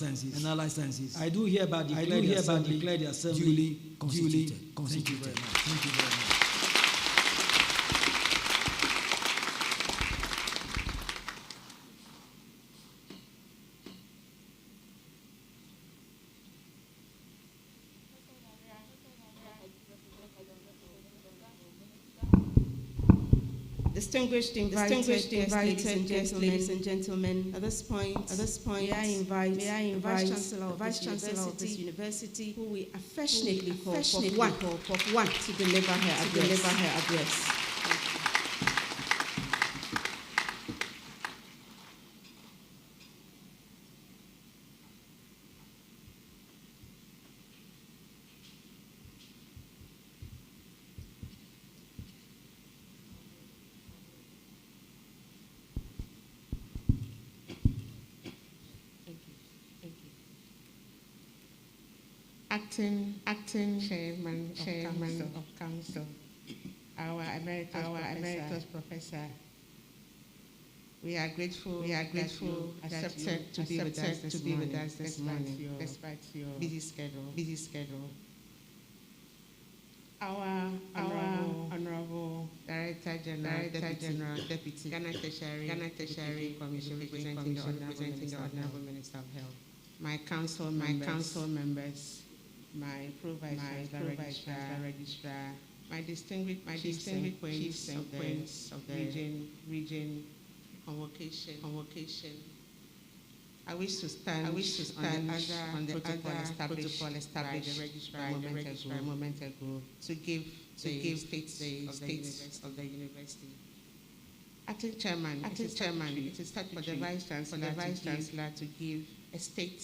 licenses. I do hereby declare the assembly duly constituted. Thank you very much. Thank you very much. Distinguished invited guests, ladies and gentlemen. At this point, may I invite the Vice Chancellor of this university, who we affectionately call Prof. One, to deliver her address. Acting chairman of council, our emeritus professor. We are grateful that you accepted to be with us this morning, despite your busy schedule. Our honorable Director General, Deputy Ghana Tertiary Commission representing the Honorable Minister of Health. My council members, my provice registrar, my distinguished queens of the region convocation. I wish to stand on the protocol established by the registrar a moment ago to give states of the university. Acting chairman, it is for the vice chancellor to give a state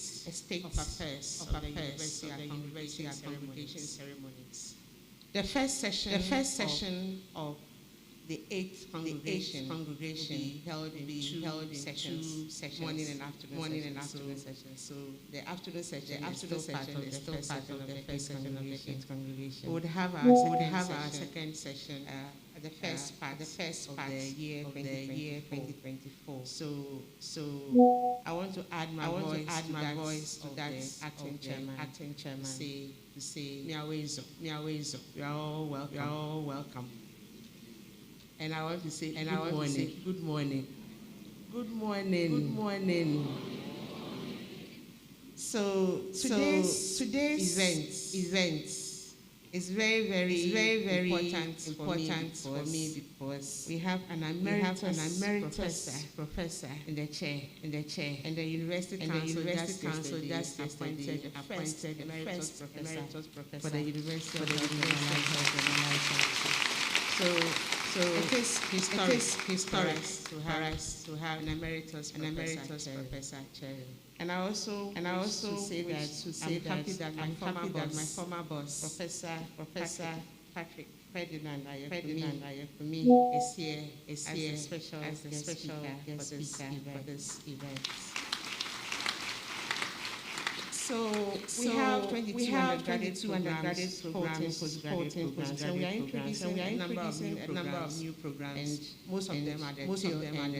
of affairs of the university and convocation ceremonies. The first session of the eighth congregation will be held in two sessions, morning and afternoon session. So the afternoon session is still part of the first congregation. We would have our second session at the first part of the year 2024. So I want to add my voice to that acting chairman. To say Miawezo. You are all welcome. And I want to say good morning. So today's event is very important for me because we have an emeritus professor in the chair, and the university council just appointed the first emeritus professor for the University of Health. So it is historic to have an emeritus professor chairing. And I also say that I'm happy that my former boss, Professor Patrick Ferdinand Ayefumi, is here as a special guest speaker for this event. So we have 22 undergraduate programs, 14 programs, and we are introducing a number of new programs, and most of them are the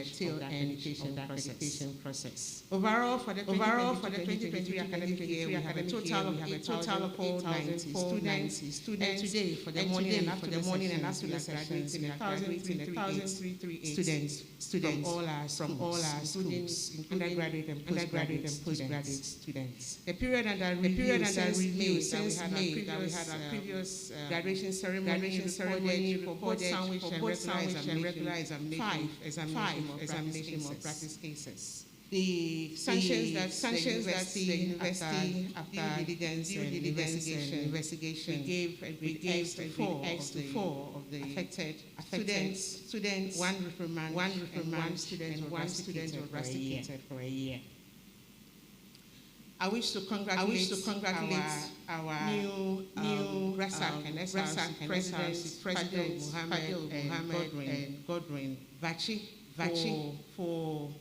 tail end accreditation process. Overall, for the 2023 academic year, we have a total of 490 students, and today, for the morning and afternoon sessions, we have 1,338 students from all our schools, including undergraduate and postgraduate students. The period under review since May that we had our previous graduation ceremony, report sandwich and regular examination of practice cases. The sanctions that the university after due diligence and investigation we gave to four of the affected students, one reprimand, and one student was rusticated for a year. I wish to congratulate our new RASAC and SRC presidents, Fadil Mohammed and Godwin Vachi for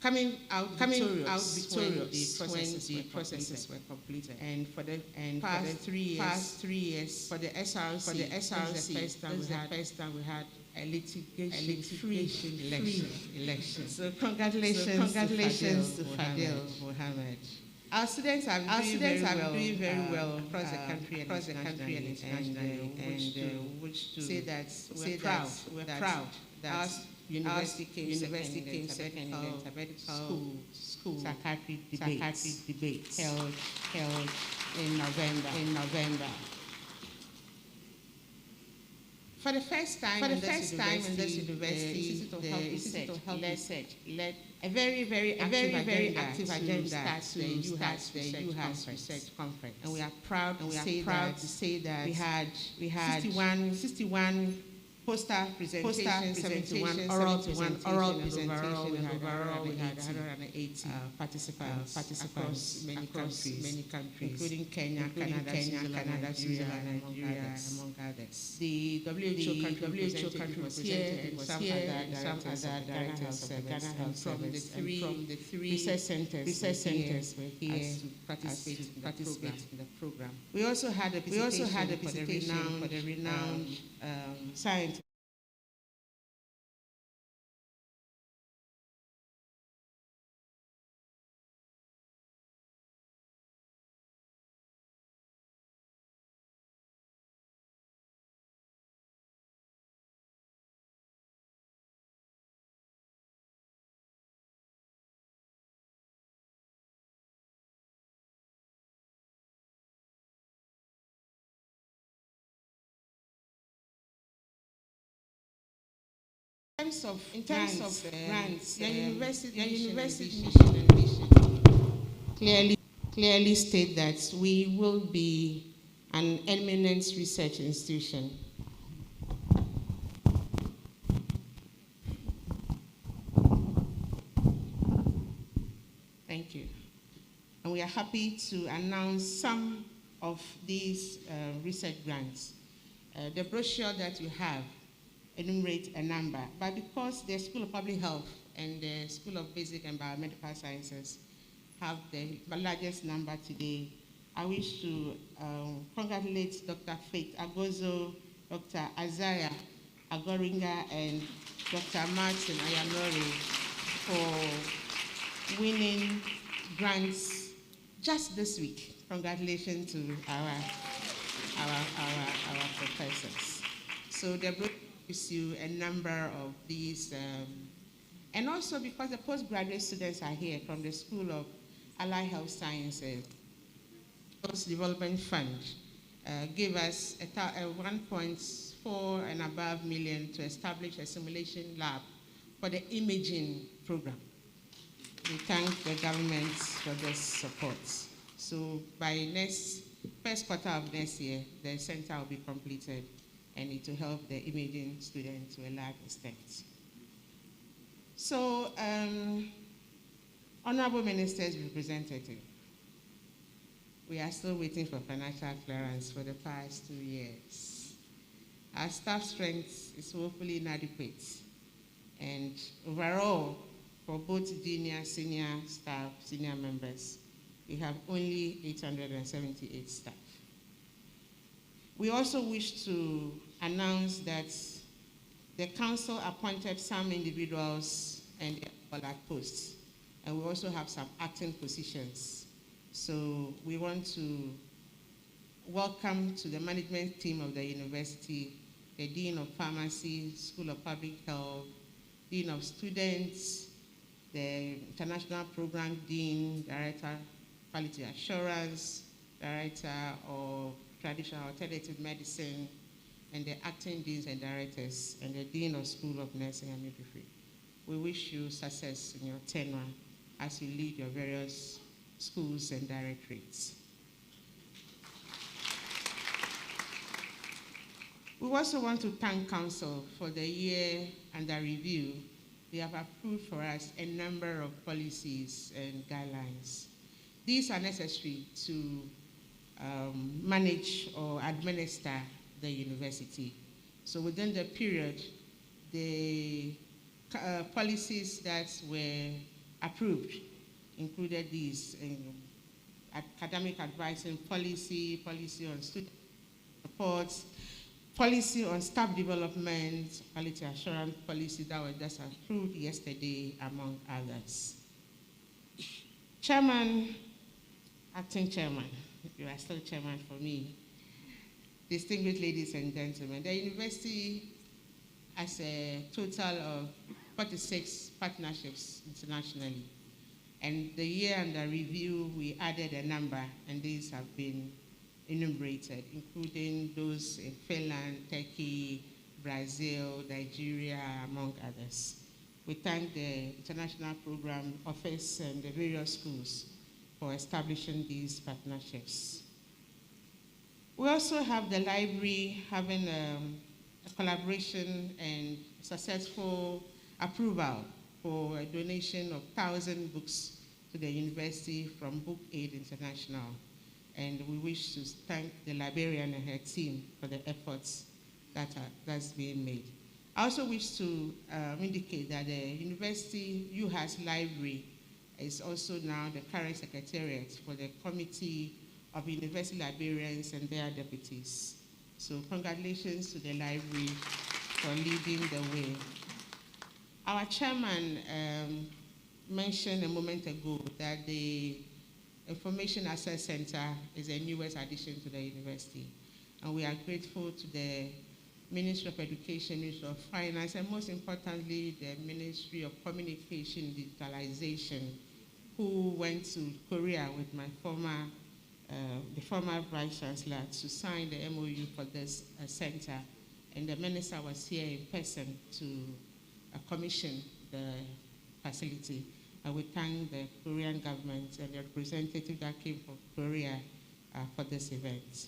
coming out victorious when the processes were completed. And for the past 3 years, for the SRC, this is the first time we had a litigation election. So congratulations to Fadil Mohammed. Our students are doing very well across the country and internationally, and which to say that we're proud that our university came second in the alphabetical school psychiatry debate held in November. For the first time in this university, the Institute of Health Research led a very active agenda to start the UHAS Research Conference. And we are proud to say that we had 61 poster presentations, 71 oral presentations, and overall we had 180 participants across many countries, including Kenya, Canada, Switzerland, Nigeria, among others. The WHO country was here, and some other directors of Ghana Health Service, and from the three research centers were here to participate in the program. We also had a presentation for the renowned scientist. In terms of grants, your university mission and vision clearly state that we will be an eminent research institution. Thank you. And we are happy to announce some of these research grants. The brochure that you have enumerate a number, but because the School of Public Health and the School of Basic and Biomedical Sciences have the largest number today, I wish to congratulate Dr. Faith Agozo, Dr. Azaya Agoringa, and Dr. Martin Ayanori for winning grants just this week. Congratulations to our professors. So the gives you a number of these, and also because the postgraduate students are here from the School of Allied Health Sciences, Post Development Fund gave us a 1.4 and above million to establish a simulation lab for the imaging program. We thank the government for this support. So by first quarter of next year, the center will be completed, and it will help the imaging students to a large extent. So, Honorable Minister's representative, we are still waiting for financial clearance for the past 2 years. Our staff strength is woefully inadequate, and overall, for both junior, senior staff, senior members, we have only 878 staff. We also wish to announce that the council appointed some individuals and they are at posts, and we also have some acting positions. So we want to welcome to the management team of the university, the Dean of Pharmacy, School of Public Health, Dean of Students, the International Program Dean, Director Quality Assurance, Director of Traditional Alternative Medicine, and the acting deans and directors, and the Dean of School of Nursing and Midwifery. We wish you success in your tenure as you lead your various schools and directorates. We also want to thank Council for the year under review. They have approved for us a number of policies and guidelines. These are necessary to manage or administer the university. So within the period, the policies that were approved included these: academic advising policy, policy on student reports, policy on staff development, quality assurance policy that was just approved yesterday, among others. Chairman, acting chairman, you are still chairman for me, distinguished ladies and gentlemen, the university has a total of 46 partnerships internationally. And the year under review, we added a number, and these have been enumerated, including those in Finland, Turkey, Brazil, Nigeria, among others. We thank the International Program Office and the various schools for establishing these partnerships. We also have the library having a collaboration and successful approval for a donation of 1,000 books to the university from Book Aid International. And we wish to thank the librarian and her team for the efforts that's being made. I also wish to indicate that the University UHAS Library is also now the current secretariat for the Committee of University Librarians and their deputies. So congratulations to the library for leading the way. Our chairman mentioned a moment ago that the Information Access Center is a newest addition to the university. And we are grateful to the Ministry of Education, Ministry of Finance, and most importantly, the Ministry of Communication Digitalization, who went to Korea with my the former Vice Chancellor to sign the MOU for this center. And the minister was here in person to commission the facility. And we thank the Korean government and the representative that came from Korea for this event.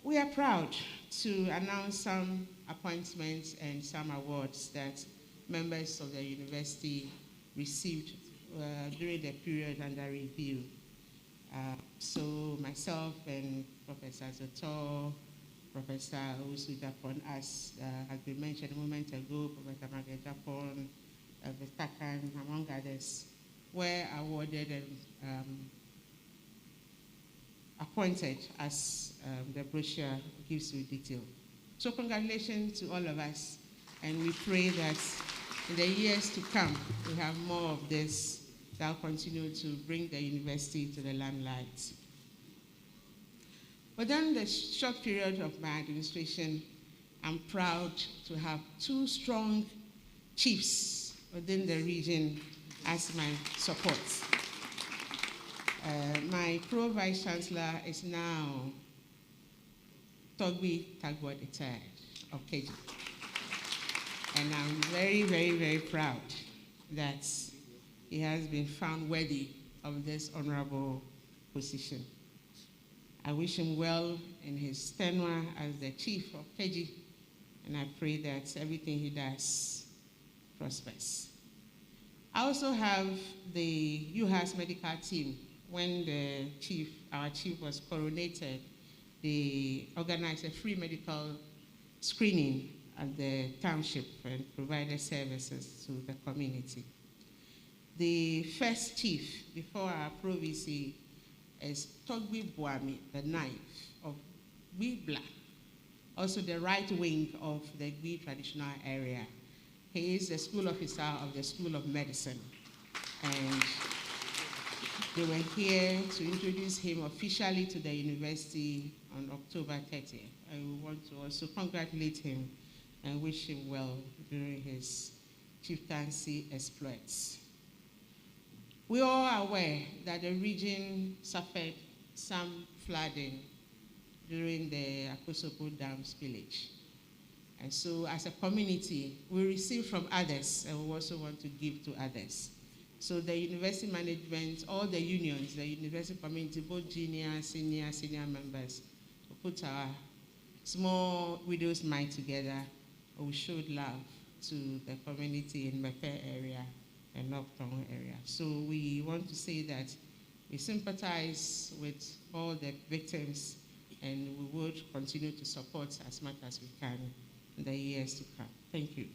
We are proud to announce some appointments and some awards that members of the university received during the period under review. So myself and Professor Zotor, Professor Usu Japon, as has been mentioned a moment ago, Professor Margaret Japon, Takan, among others, were awarded and appointed as the brochure gives you detail. So congratulations to all of us, and we pray that in the years to come, we have more of this that will continue to bring the university to the limelight. Within the short period of my administration, I'm proud to have two strong chiefs within the region as my support. My pro-vice chancellor is now Togbi Tagwad III of KG. And I'm very, very, very proud that he has been found worthy of this honorable position. I wish him well in his tenure as the chief of KG, and I pray that everything he does prospers. I also have the UHAS medical team. When our chief was coronated, they organized a free medical screening at the township and provided services to the community. The first chief before our province is Togbi Boami, the ninth of Gbibla, also the right wing of the Gbi traditional area. He is the school officer of the School of Medicine. And they were here to introduce him officially to the university on October 30th. I want to also congratulate him and wish him well during his chieftaincy exploits. We all are aware that the region suffered some flooding during the Akosopo Dam spillage. And so as a community, we receive from others and we also want to give to others. So the university management, all the unions, the university community, both junior, senior members, we put our small widow's mind together. We showed love to the community in Mepe area and Northtown area. So we want to say that we sympathize with all the victims and we would continue to support as much as we can in the years to come. Thank you.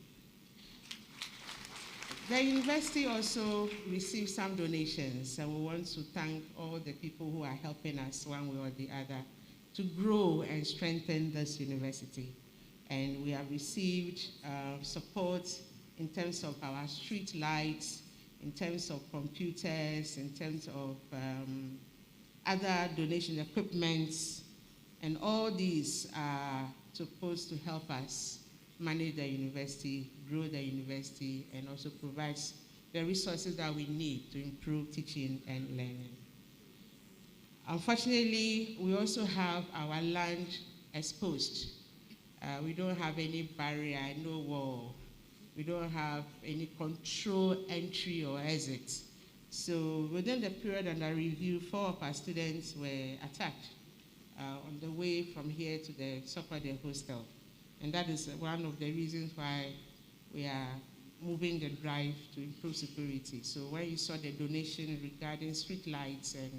The university also received some donations, and we want to thank all the people who are helping us one way or the other to grow and strengthen this university. And we have received support in terms of our street lights, in terms of computers, in terms of other donation equipment, and all these are supposed to help us manage the university, grow the university, and also provide the resources that we need to improve teaching and learning. Unfortunately, we also have our land exposed. We don't have any barrier, no wall. We don't have any control entry or exit. So within the period under review, 4 of our students were attacked on the way from here to the Sokode hostel. And that is one of the reasons why we are moving the drive to improve security. So when you saw the donation regarding street lights and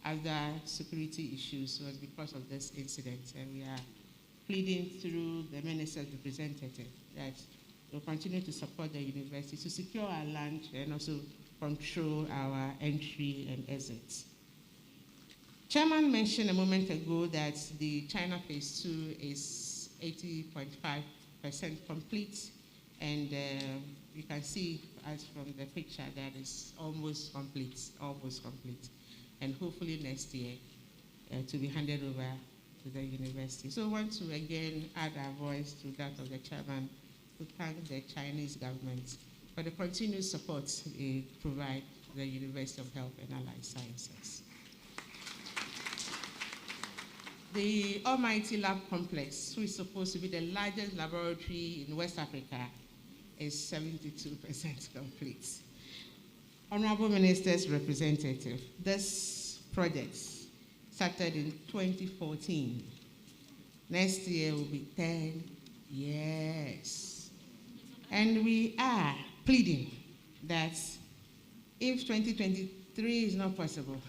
other security issues, was because of this incident. And we are pleading through the minister's representative that we'll continue to support the university to secure our land and also control our entry and exits. Chairman mentioned a moment ago that the China Phase 2 is 80.5% complete, and you can see as from the picture that is almost complete, and hopefully next year to be handed over to the university. So I want to again add our voice to that of the chairman to thank the Chinese government for the continued support they provide the University of Health and Allied Sciences. The Almighty Lab Complex, which is supposed to be the largest laboratory in West Africa, is 72% complete. Honorable Minister's representative, this project started in 2014. Next year will be 10 years. And we are pleading that if 2023 is not possible,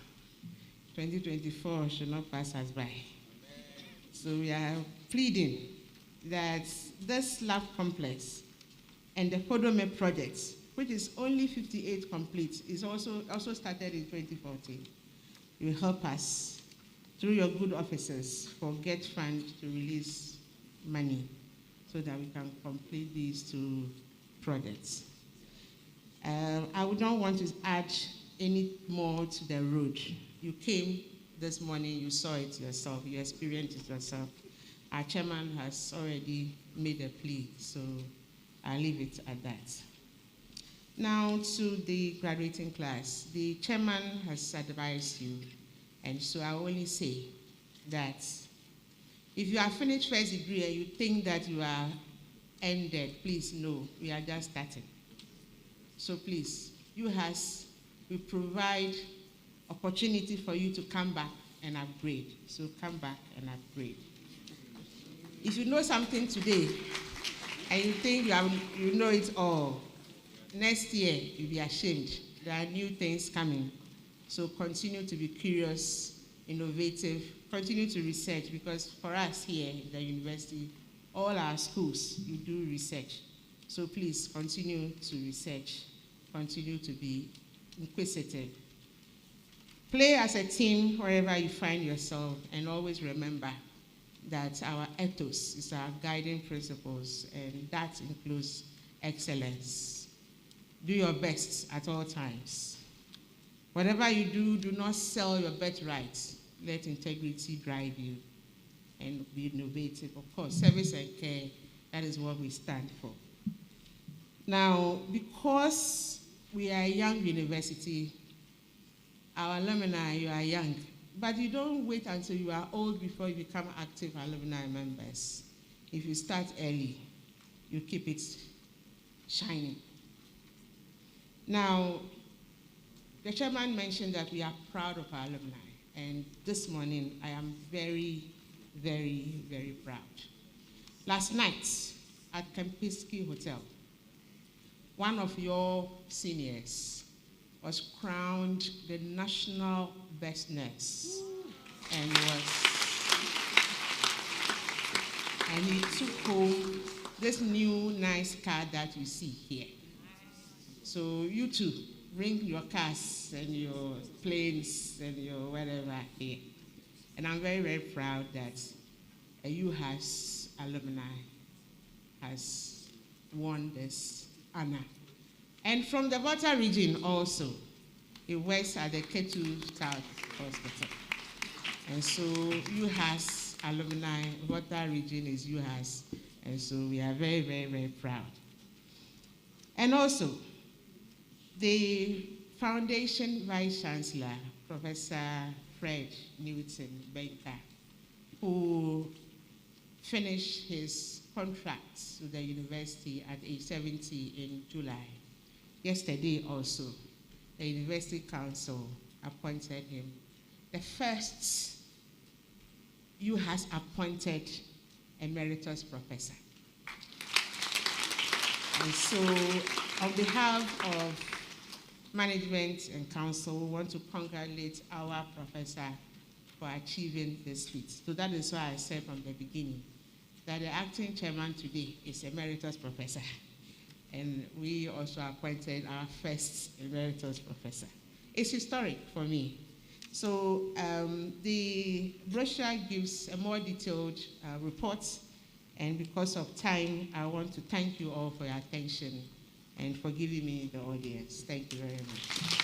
2024 should not pass us by. So we are pleading that this lab complex and the Podome project, which is only 58 complete, is also started in 2014. It will help us, through your good officers, for Get Fund to release money so that we can complete these 2 projects. I would not want to add any more to the road. You came this morning, you saw it yourself, you experienced it yourself. Our chairman has already made a plea, so I'll leave it at that. Now to the graduating class. The chairman has advised you, and so I only say that if you have finished first degree and you think that you are ended, please know we are just starting. So please, UHAS will provide opportunity for you to come back and upgrade. So come back and upgrade. If you know something today and you think you know it all, next year you'll be ashamed. There are new things coming. So continue to be curious, innovative, continue to research, because for us here at the university, all our schools, you do research. So please continue to research, continue to be inquisitive. Play as a team wherever you find yourself, and always remember that our ethos is our guiding principles, and that includes excellence. Do your best at all times. Whatever you do, do not sell your birthright. Let integrity drive you, and be innovative. Of course, service and care, that is what we stand for. Now, because we are a young university, our alumni, you are young, but you don't wait until you are old before you become active alumni members. If you start early, you keep it shining. Now, the chairman mentioned that we are proud of our alumni, and this morning I am very, very, very proud. Last night at Kempinski Hotel, one of your seniors was crowned the national best nurse, and he took home this new nice car that you see here. So you too, bring your cars and your planes and your whatever here. And I'm very, very proud that a UHAS alumni has won this honor. And from the Volta region also, he works at the Ketu South Hospital. And so UHAS alumni, Volta region is UHAS. And so we are very, very, very proud. And also, the Foundation Vice Chancellor, Professor Fred Newton Baker, who finished his contract with the university at age 70 in July. Yesterday also, the University Council appointed him the first UHAS appointed emeritus professor. And so, on behalf of management and council, we want to congratulate our professor for achieving this feat. So that is why I said from the beginning that the acting chairman today is emeritus professor. And we also appointed our first emeritus professor. It's historic for me. So the brochure gives a more detailed report, and because of time, I want to thank you all for your attention and for giving me the audience. Thank you very much.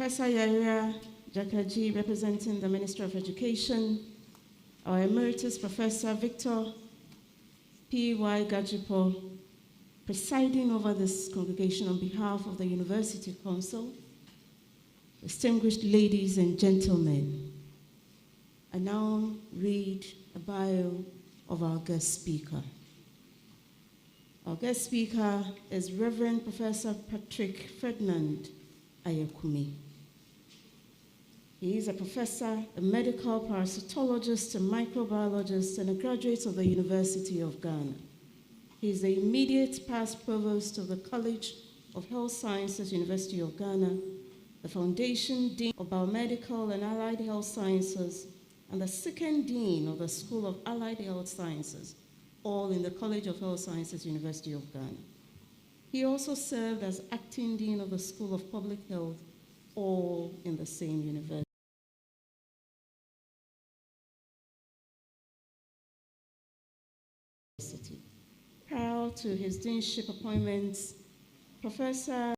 Professor Yaira Jakaji, representing the Minister of Education, our Emeritus Professor Victor P.Y. Gajipo, presiding over this congregation on behalf of the University Council, distinguished ladies and gentlemen, I now read a bio of our guest speaker. Our guest speaker is Reverend Professor Patrick Ferdinand Ayekumi. He is a professor, a medical parasitologist, a microbiologist, and a graduate of the University of Ghana. He is the immediate past provost of the College of Health Sciences, University of Ghana, the Foundation Dean of Biomedical and Allied Health Sciences, and the second Dean of the School of Allied Health Sciences, all in the College of Health Sciences, University of Ghana. He also served as acting Dean of the School of Public Health, all in the same university. Prior to his deanship appointments, Professor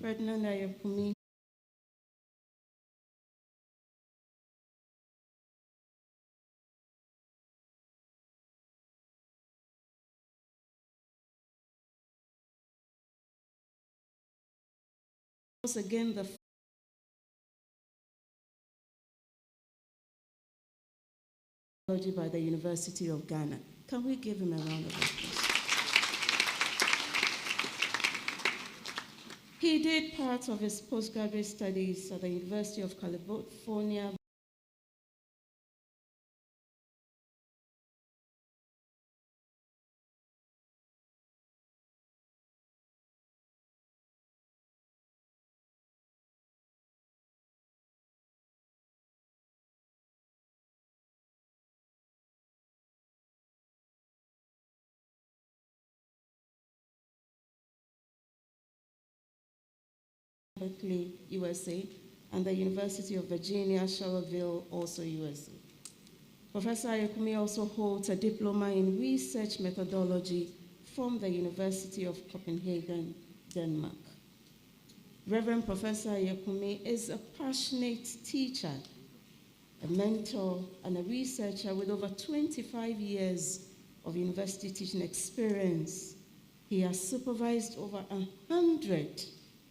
Ferdinand Ayekumi was again the by the University of Ghana. Can we give him a round of applause? He did part of his postgraduate studies at the University of California, Berkeley, USA, and the University of Virginia, Charlottesville, also USA. Professor Ayekumi also holds a diploma in research methodology from the University of Copenhagen, Denmark. Reverend Professor Ayekumi is a passionate teacher, a mentor, and a researcher with over 25 years of university teaching experience. He has supervised over 100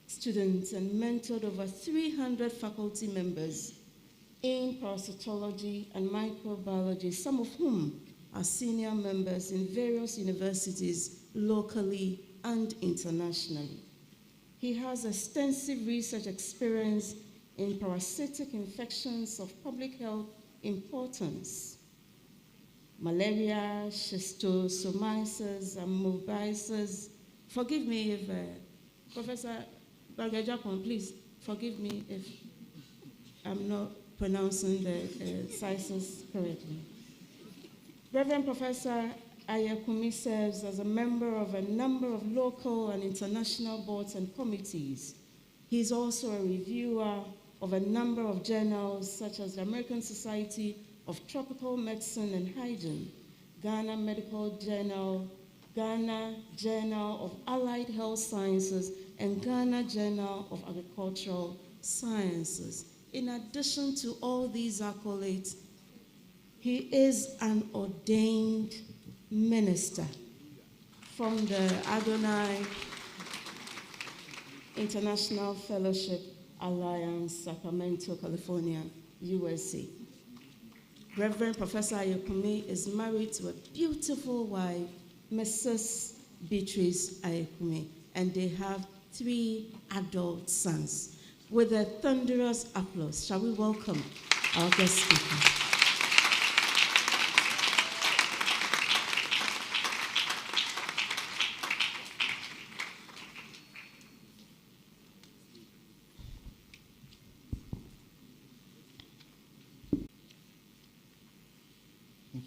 students and mentored over 300 faculty members in parasitology and microbiology, some of whom are senior members in various universities locally and internationally. He has extensive research experience in parasitic infections of public health importance, malaria, schistosomiasis, amoebiasis. Forgive me if, Professor Bagajapon, please forgive me if I'm not pronouncing the CISIS correctly. Reverend Professor Ayekumi serves as a member of a number of local and international boards and committees. He's also a reviewer of a number of journals such as the American Society of Tropical Medicine and Hygiene, Ghana Medical Journal, Ghana Journal of Allied Health Sciences, and Ghana Journal of Agricultural Sciences. In addition to all these accolades, he is an ordained minister from the Adonai International Fellowship Alliance, Sacramento, California, USA. Reverend Professor Ayekumi is married to a beautiful wife, Mrs. Beatrice Ayekumi, and they have 3 adult sons. With a thunderous applause, shall we welcome our guest speaker?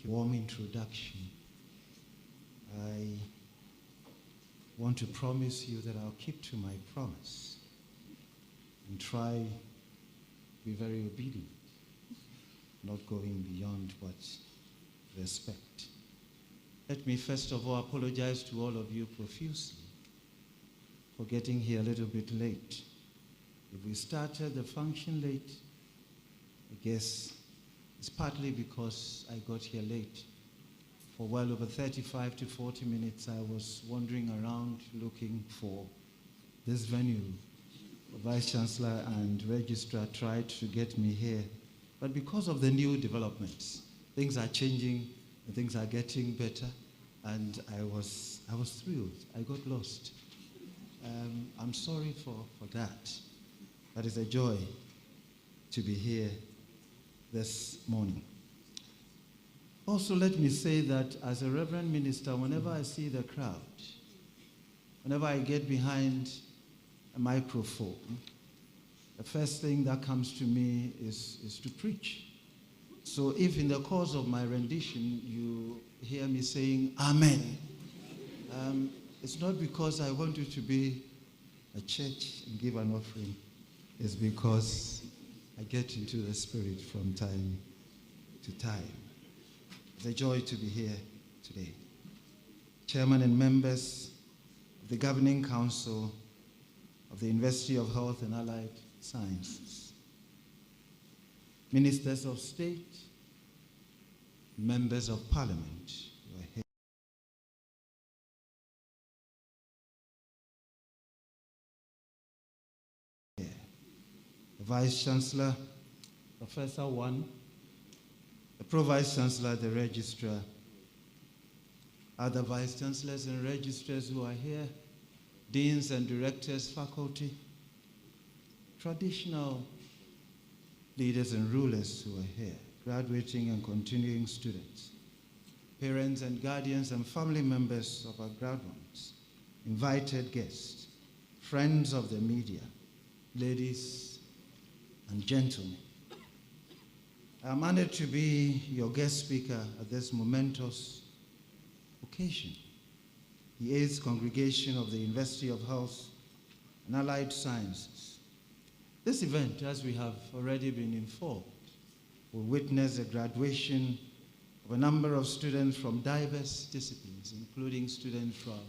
Thank you. Warm introduction. I want to promise you that I'll keep to my promise and try to be very obedient, not going beyond what they expect. Let me first of all apologize to all of you profusely for getting here a little bit late. If we started the function late, I guess it's partly because I got here late. For well over 35 to 40 minutes, I was wandering around looking for this venue. The Vice Chancellor and Registrar tried to get me here. But because of the new developments, things are changing and things are getting better. And I was thrilled. I got lost. I'm sorry for that. But it's a joy to be here this morning. Also, let me say that as a Reverend Minister, whenever I see the crowd, whenever I get behind a microphone, the first thing that comes to me is to preach. So if in the course of my rendition you hear me saying, Amen, it's not because I want you to be a church and give an offering. It's because I get into the Spirit from time to time. It's a joy to be here today. Chairman and members of the Governing Council of the University of Health and Allied Sciences, Ministers of State, members of Parliament who are here. The Vice Chancellor, Professor One, the Pro-Vice Chancellor, the Registrar, other Vice Chancellors and Registrars who are here, Deans and Directors, faculty, traditional leaders and rulers who are here, graduating and continuing students, parents and guardians and family members of our graduates, invited guests, friends of the media, ladies and gentlemen. I'm honored to be your guest speaker at this momentous occasion. The 8th Congregation of the University of Health and Allied Sciences. This event, as we have already been informed, will witness the graduation of a number of students from diverse disciplines, including students from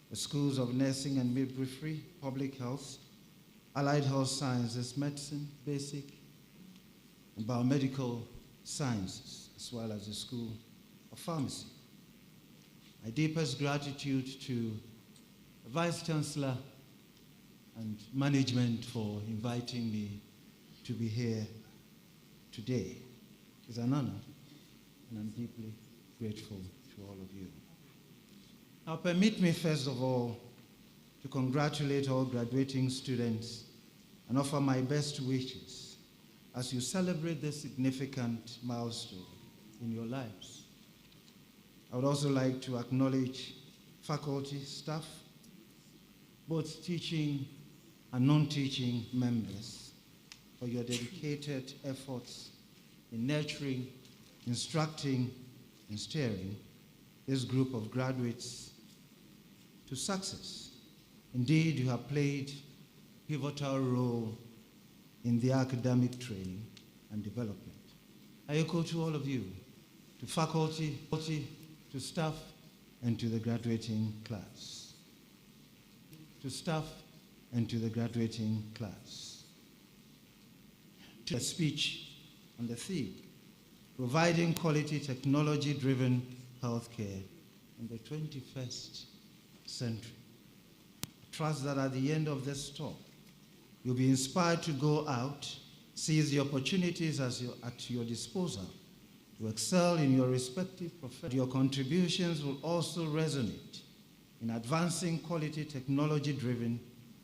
the schools of nursing and midwifery, public health, allied health sciences, medicine, basic, and biomedical sciences, as well as the School of Pharmacy. My deepest gratitude to the Vice Chancellor and management for inviting me to be here today. It's an honor, and I'm deeply grateful to all of you. Now, permit me, first of all, to congratulate all graduating students and offer my best wishes as you celebrate this significant milestone in your lives. I would also like to acknowledge faculty, staff, both teaching and non-teaching members, for your dedicated efforts in nurturing, instructing, and steering this group of graduates to success. Indeed, you have played a pivotal role in the academic training and development. I echo to all of you, to faculty, to staff, and to the graduating class. To staff and to the graduating class. To a speech on the theme, providing quality technology-driven healthcare in the 21st century. I trust that at the end of this talk, you'll be inspired to go out, seize the opportunities at your disposal to excel in your respective professions. Your contributions will also resonate in advancing quality technology-driven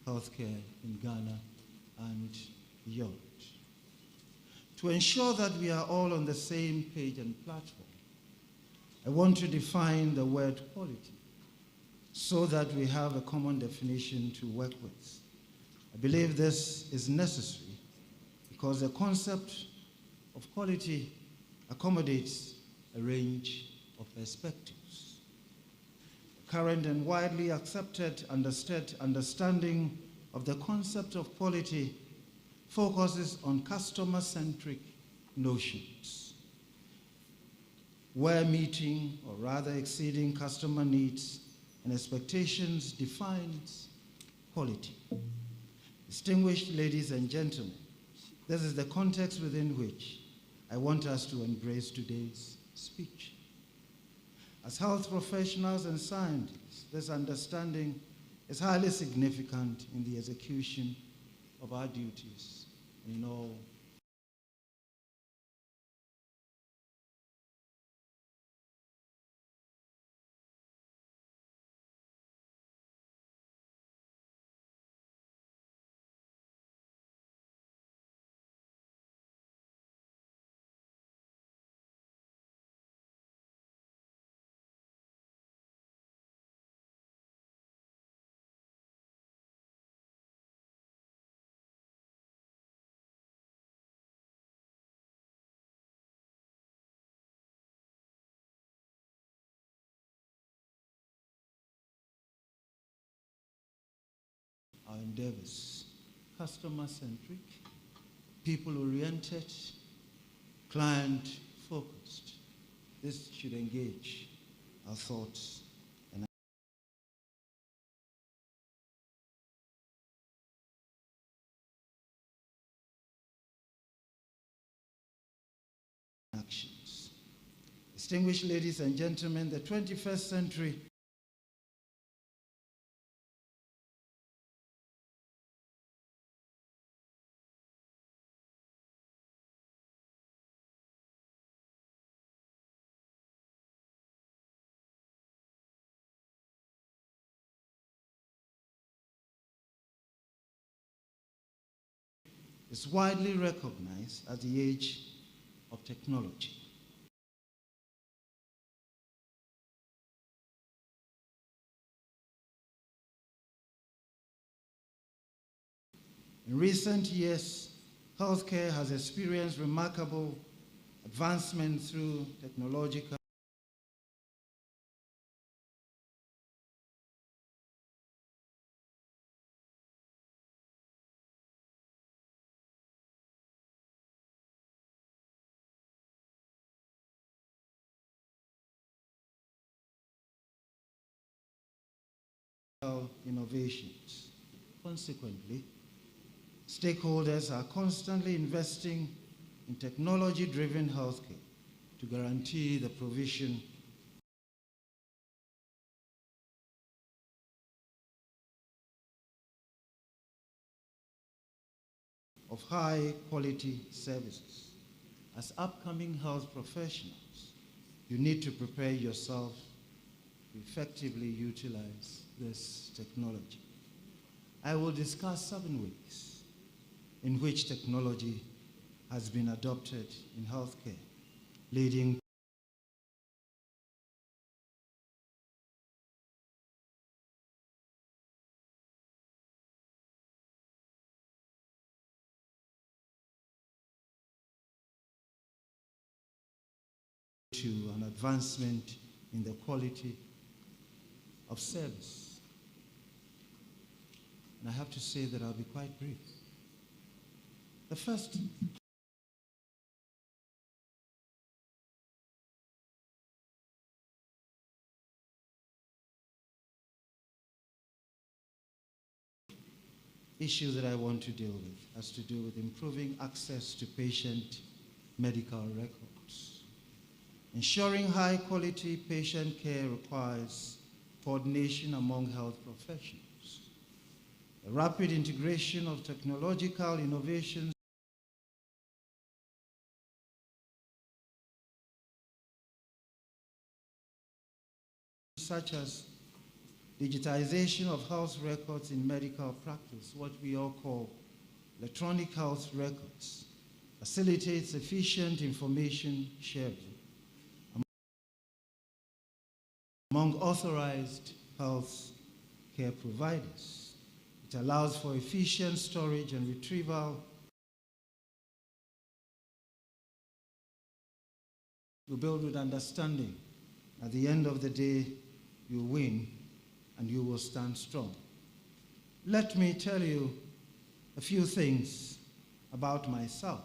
healthcare in Ghana and beyond. To ensure that we are all on the same page and platform, I want to define the word quality so that we have a common definition to work with. I believe this is necessary because the concept of quality accommodates a range of perspectives. Current and widely accepted understanding of the concept of quality focuses on customer-centric notions, where meeting, or rather exceeding, customer needs and expectations defines quality. Distinguished ladies and gentlemen, this is the context within which I want us to embrace today's speech. As health professionals and scientists, this understanding is highly significant in the execution of our duties and in all our endeavors: customer-centric, people-oriented, client-focused. This should engage our thoughts and actions. Distinguished ladies and gentlemen, the 21st century is widely recognized as the age of technology. In recent years, healthcare has experienced remarkable advancement through technological innovations. Consequently, stakeholders are constantly investing in technology-driven healthcare to guarantee the provision of high-quality services. As upcoming health professionals, you need to prepare yourself to effectively utilize this technology. I will discuss 7 ways in which technology has been adopted in healthcare, leading to an advancement in the quality of service. And I have to say that I'll be quite brief. The first issue that I want to deal with has to do with improving access to patient medical records. Ensuring high-quality patient care requires coordination among health professionals. The rapid integration of technological innovations such as digitization of health records in medical practice, what we all call electronic health records, facilitates efficient information sharing among authorized health care providers. It allows for efficient storage and retrieval You build with understanding. At the end of the day, you win and you will stand strong. Let me tell you a few things about myself.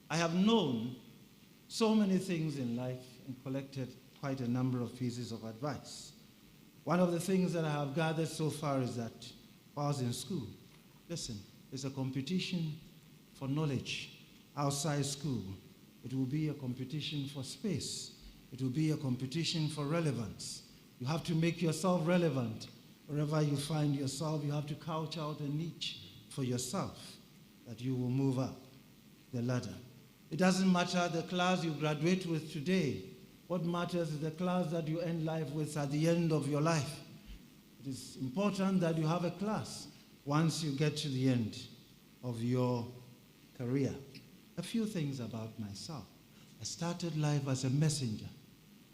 I have known so many things in life and collected quite a number of pieces of advice. One of the things that I have gathered so far is that while I was in school, listen, there's a competition for knowledge outside school. It will be a competition for space. It will be a competition for relevance. You have to make yourself relevant. Wherever you find yourself, you have to couch out a niche for yourself that you will move up the ladder. It doesn't matter the class you graduate with today. What matters is the class that you end life with at the end of your life. It is important that you have a class once you get to the end of your career. A few things about myself. I started life as a messenger,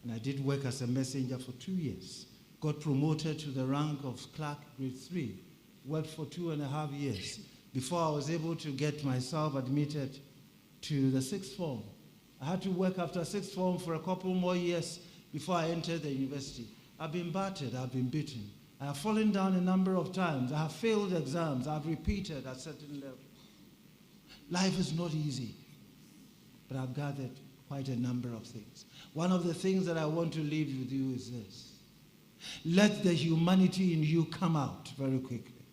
and I did work as a messenger for 2 years. Got promoted to the rank of clerk grade 3. Worked for 2.5 years before I was able to get myself admitted to the 6th form. I had to work after 6th form for a couple more years before I entered the university. I've been battered, I've been beaten. I have fallen down a number of times. I have failed exams. I've repeated at certain levels. Life is not easy, but I've gathered quite a number of things. One of the things that I want to leave with you is this. Let the humanity in you come out very quickly.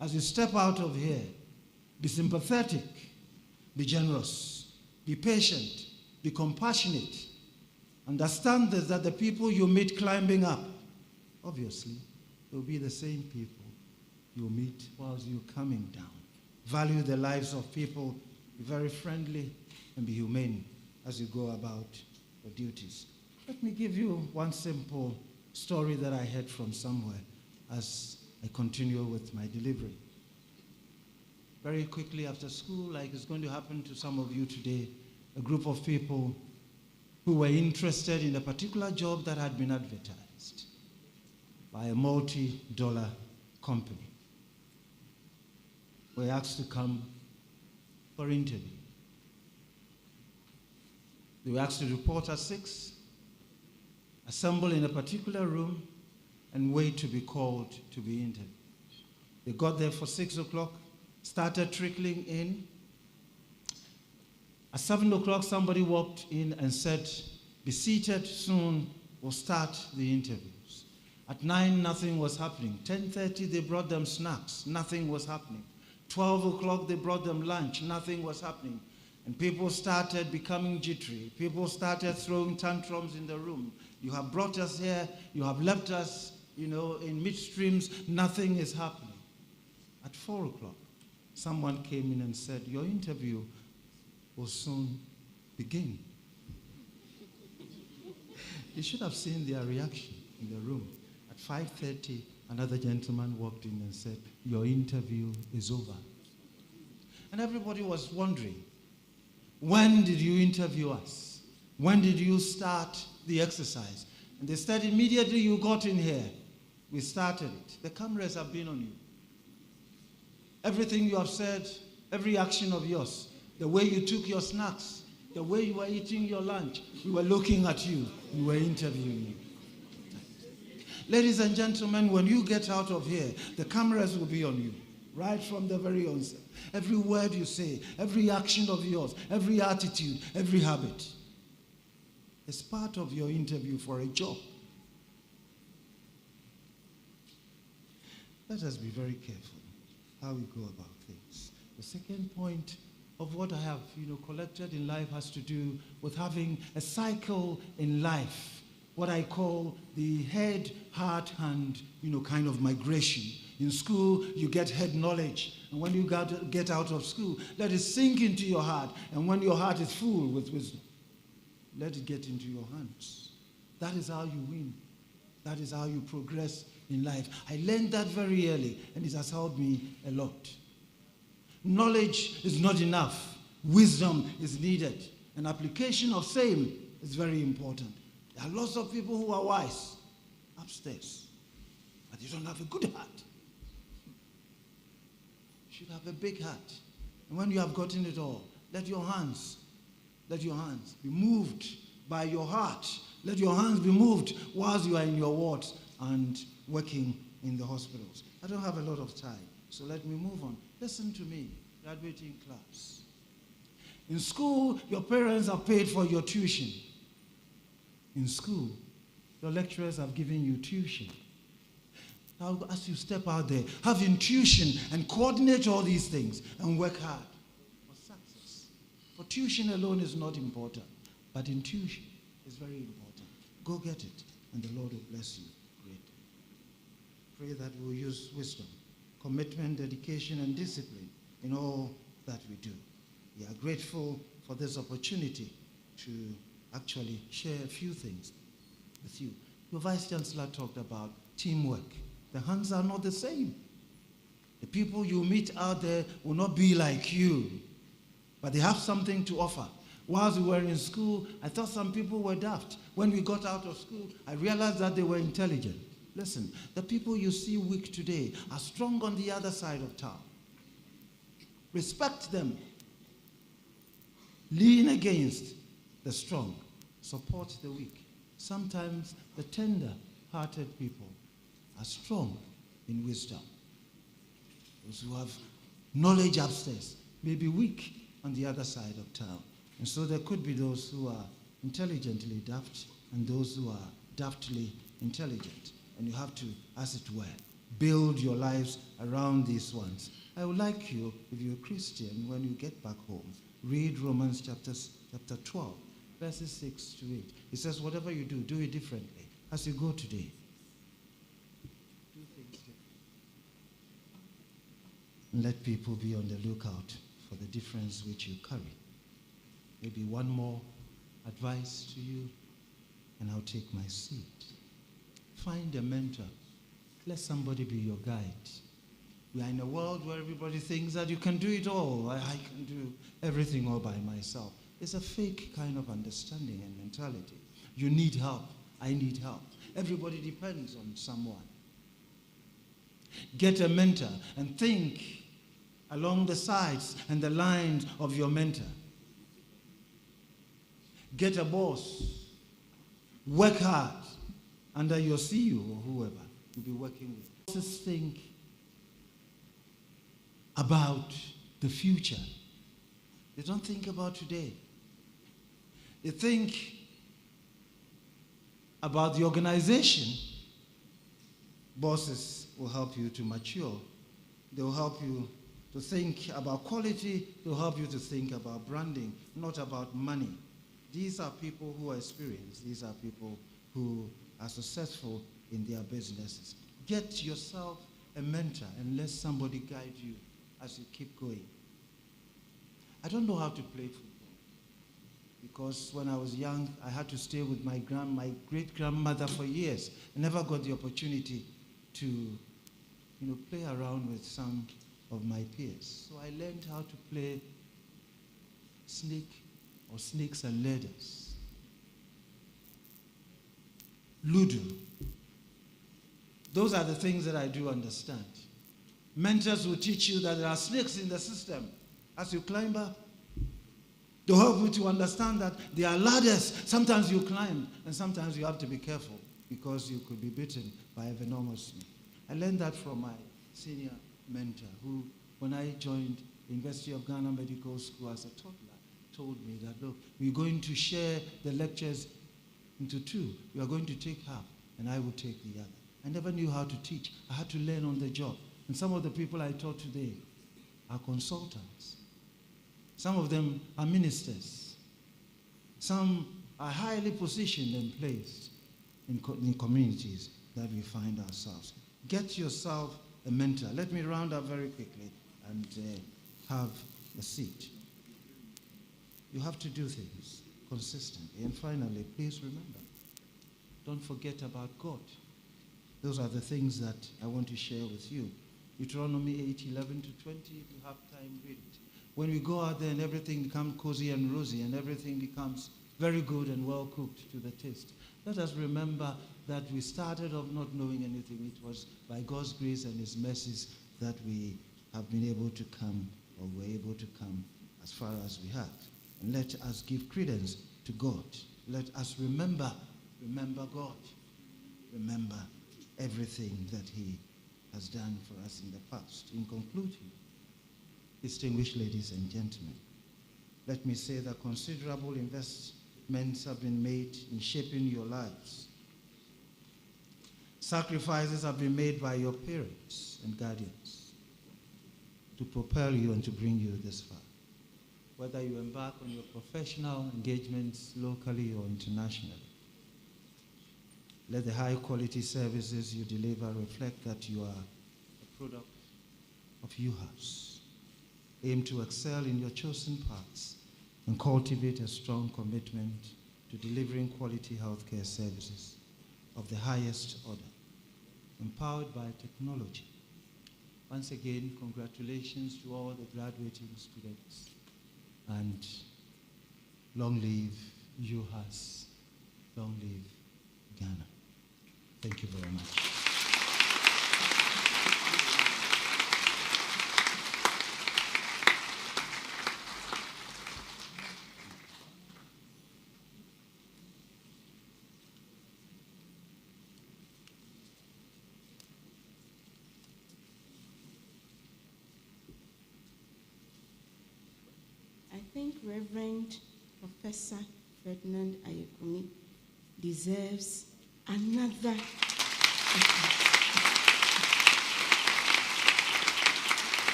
As you step out of here, be sympathetic, be generous, be patient, be compassionate. Understand this, that the people you meet climbing up, obviously, will be the same people you meet whilst you're coming down. Value the lives of people, be very friendly, and be humane as you go about your duties. Let me give you one simple story that I heard from somewhere as I continue with my delivery. Very quickly after school, like it's going to happen to some of you today, a group of people who were interested in a particular job that had been advertised by a multi-dollar company were asked to come for interview. They were asked to report at 6, assemble in a particular room, and wait to be called to be interviewed. They got there for 6 o'clock, started trickling in. At 7 o'clock, somebody walked in and said, "Be seated, soon we'll start the interviews." At 9, nothing was happening. 10:30, they brought them snacks. Nothing was happening. 12 o'clock, they brought them lunch. Nothing was happening. And people started becoming jittery. People started throwing tantrums in the room. You have brought us here. You have left us, in midstreams. Nothing is happening. At 4 o'clock, someone came in and said, "Your interview will soon begin." You should have seen their reaction in the room. At 5:30, another gentleman walked in and said, "Your interview is over." And everybody was wondering, when did you interview us? When did you start the exercise? And they said, immediately you got in here, we started it. The cameras have been on you. Everything you have said, every action of yours, the way you took your snacks, the way you were eating your lunch, we were looking at you, we were interviewing you. Ladies and gentlemen, when you get out of here, the cameras will be on you, right from the very onset. Every word you say, every action of yours, every attitude, every habit is part of your interview for a job. Let us be very careful how we go about things. The second point of what I have, collected in life has to do with having a cycle in life, what I call the head, heart, hand, kind of migration. In school, you get head knowledge. And when you get out of school, let it sink into your heart. And when your heart is full with wisdom, let it get into your hands. That is how you win. That is how you progress in life. I learned that very early, and it has helped me a lot. Knowledge is not enough. Wisdom is needed. An application of same is very important. There are lots of people who are wise, upstairs, but you don't have a good heart. You should have a big heart. And when you have gotten it all, let your hands be moved by your heart. Let your hands be moved whilst you are in your wards and working in the hospitals. I don't have a lot of time, so let me move on. Listen to me, graduating class. In school, your parents have paid for your tuition. In school, your lecturers have given you tuition. Now, as you step out there, have intuition and coordinate all these things and work hard for success. For tuition alone is not important, but intuition is very important. Go get it, and the Lord will bless you greatly. Pray that we'll use wisdom, commitment, dedication, and discipline in all that we do. We are grateful for this opportunity to actually share a few things with you. Your Vice Chancellor talked about teamwork. The hands are not the same. The people you meet out there will not be like you, but they have something to offer. Whilst we were in school, I thought some people were daft. When we got out of school, I realized that they were intelligent. Listen, the people you see weak today are strong on the other side of town. Respect them. Lean against the strong. Support the weak. Sometimes the tender-hearted people are strong in wisdom. Those who have knowledge upstairs may be weak on the other side of town. And so there could be those who are intelligently daft and those who are daftly intelligent. And you have to, as it were, build your lives around these ones. I would like you, if you're a Christian, when you get back home, read Romans chapter 12, verses 6 to 8. It says, whatever you do, do it differently. As you go today, do things differently. And let people be on the lookout for the difference which you carry. Maybe one more advice to you, and I'll take my seat. Find a mentor. Let somebody be your guide. We are in a world where everybody thinks that you can do it all. I can do everything all by myself. It's a fake kind of understanding and mentality. You need help. I need help. Everybody depends on someone. Get a mentor and think along the sides and the lines of your mentor. Get a boss. Work hard under your CEO or whoever you'll be working with. Just think about the future. They don't think about today. They think about the organization. Bosses will help you to mature. They will help you to think about quality. They will help you to think about branding, not about money. These are people who are experienced. These are people who are successful in their businesses. Get yourself a mentor and let somebody guide you as you keep going. I don't know how to play football because when I was young, I had to stay with my great-grandmother for years. I never got the opportunity to play around with some of my peers. So I learned how to play snake or snakes and ladders. Ludo. Those are the things that I do understand. Mentors will teach you that there are snakes in the system. As you climb up, they'll help you to understand that there are ladders. Sometimes you climb, and sometimes you have to be careful because you could be bitten by a venomous snake. I learned that from my senior mentor who, when I joined the University of Ghana Medical School as a toddler, told me that, look, we're going to share the lectures into two. You are going to take half, and I will take the other. I never knew how to teach. I had to learn on the job. And some of the people I taught today are consultants. Some of them are ministers. Some are highly positioned and placed in communities that we find ourselves. Get yourself a mentor. Let me round up very quickly and have a seat. You have to do things consistently. And finally, please remember, don't forget about God. Those are the things that I want to share with you. Deuteronomy 8:11 to 20, if you have time, read it. When we go out there and everything becomes cozy and rosy and everything becomes very good and well cooked to the taste. Let us remember that we started off not knowing anything. It was by God's grace and His mercies that we have been able to come, or were able to come as far as we have. And let us give credence to God. Let us remember God. Remember everything that He has done for us in the past. In conclusion, distinguished ladies and gentlemen, let me say that considerable investments have been made in shaping your lives. Sacrifices have been made by your parents and guardians to propel you and to bring you this far. Whether you embark on your professional engagements locally or internationally, let the high quality services you deliver reflect that you are a product of UHAS. Aim to excel in your chosen paths and cultivate a strong commitment to delivering quality healthcare services of the highest order, empowered by technology. Once again, congratulations to all the graduating students, and long live UHAS, long live Ghana. Thank you very much. I think Reverend Professor Ferdinand Ayekumi deserves another.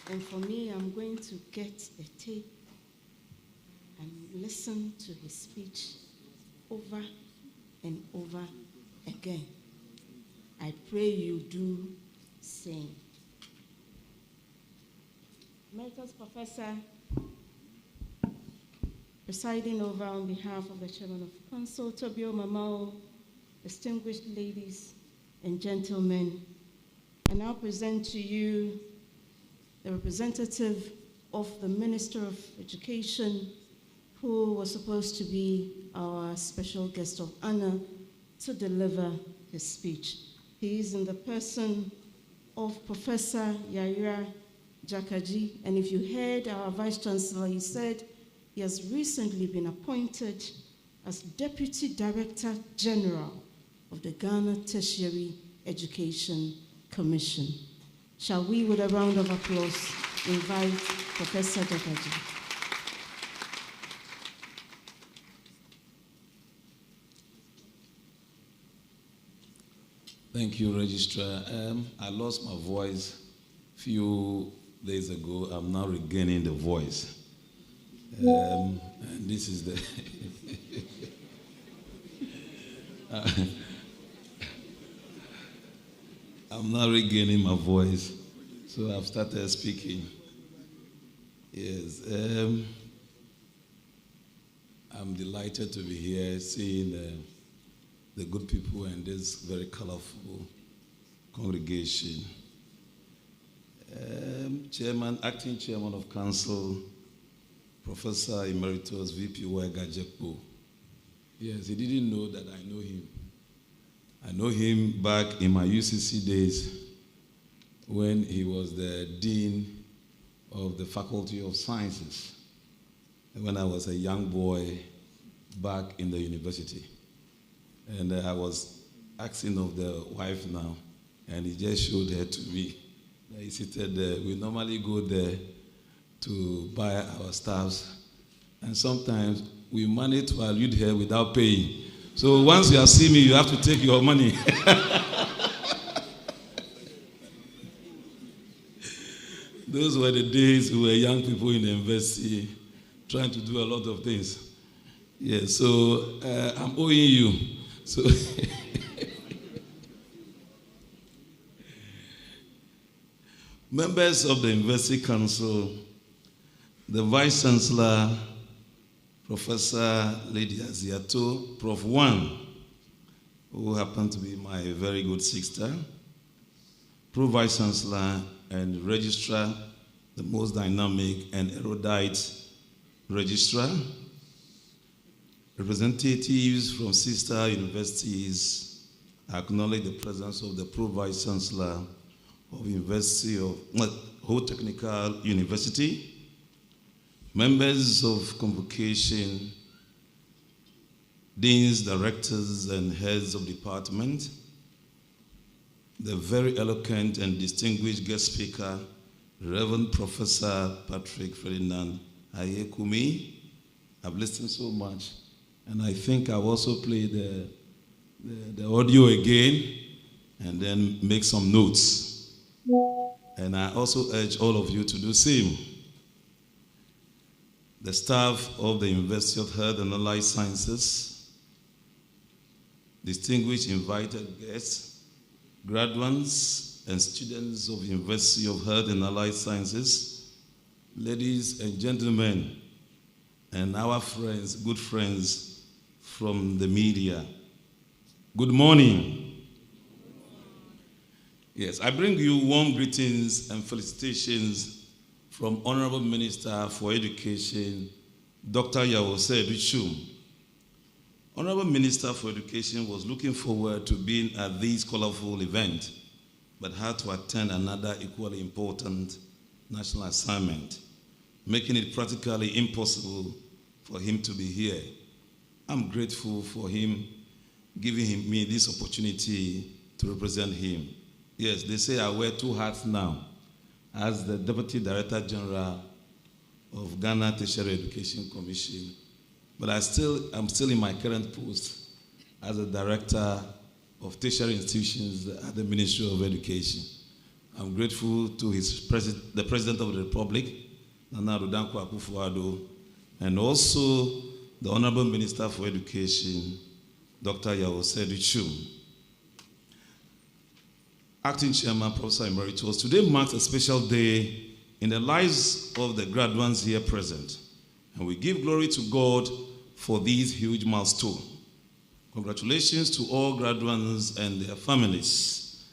And for me, I'm going to get a tape and listen to his speech over and over again. I pray you do same. Emeritus Professor, presiding over on behalf of the Chairman of Council, Tobio Mamao, distinguished ladies and gentlemen, I now present to you the representative of the Minister of Education, who was supposed to be our special guest of honor to deliver his speech. He is in the person of Professor Yaira Jakaji, and if you heard our Vice Chancellor, he said he has recently been appointed as Deputy Director General of the Ghana Tertiary Education Commission. Shall we, with a round of applause, invite Professor Jakaji? Thank you, Registrar. I lost my voice a few days ago. I'm now regaining the voice. And this is the... I'm now regaining my voice, so I've started speaking. Yes, I'm delighted to be here, seeing the good people and this very colorful congregation. Chairman, acting chairman of council, Professor Emeritus VP Wega Jekpo. Yes, he didn't know that I know him. I know him back in my UCC days when he was the Dean of the Faculty of Sciences, when I was a young boy back in the university. And I was asking of the wife now, and he just showed her to me. He seated there. We normally go there to buy our stuffs, and sometimes we manage to allude her without paying. So once you have seen me, you have to take your money. Those were the days we were young people in the university trying to do a lot of things. Yeah, so I'm owing you. So members of the University Council, the Vice Chancellor, Professor Lady Aziato, Prof. 1, who happened to be my very good sister, Pro Vice Chancellor and Registrar the most dynamic and erudite registrar, representatives from sister universities. I acknowledge the presence of the Pro-Vice Chancellor of University of Ho Technical University, members of convocation, deans, directors, and heads of department, the very eloquent and distinguished guest speaker, Reverend Professor Patrick Ferdinand Ayekumi. I've listened so much, and I think I'll also play the audio again and then make some notes. And I also urge all of you to do the same. The staff of the University of Health and Allied Sciences, distinguished invited guests, graduates and students of University of Health and Allied Sciences, ladies and gentlemen, and our friends, good friends from the media. Good morning. Yes, I bring you warm greetings and felicitations from Honorable Minister for Education, Dr. Yawose Bichum. Honorable Minister for Education was looking forward to being at this colorful event, but had to attend another equally important national assignment, making it practically impossible for him to be here. I'm grateful for him giving me this opportunity to represent him. Yes, they say I wear two hats now, as the Deputy Director General of Ghana Tertiary Education Commission, but I'm still in my current post as a Director of Tertiary Institutions at the Ministry of Education. I'm grateful to the President of the Republic, Nana Addo Dankwa Akufo-Addo, and also the Honorable Minister for Education, Dr. Yawose Bichum. Acting Chairman, Professor Emeritus, today marks a special day in the lives of the graduates here present, and we give glory to God for these huge milestones. Congratulations to all graduates and their families.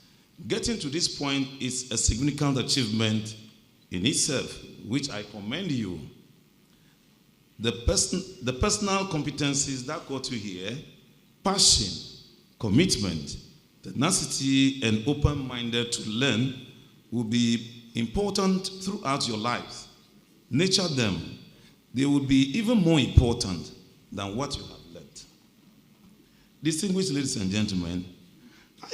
Getting to this point is a significant achievement in itself, which I commend you. The personal competencies that got you here, passion, commitment, tenacity, and open-minded to learn will be important throughout your lives. Nurture them. They will be even more important than what you have learned. Distinguished ladies and gentlemen,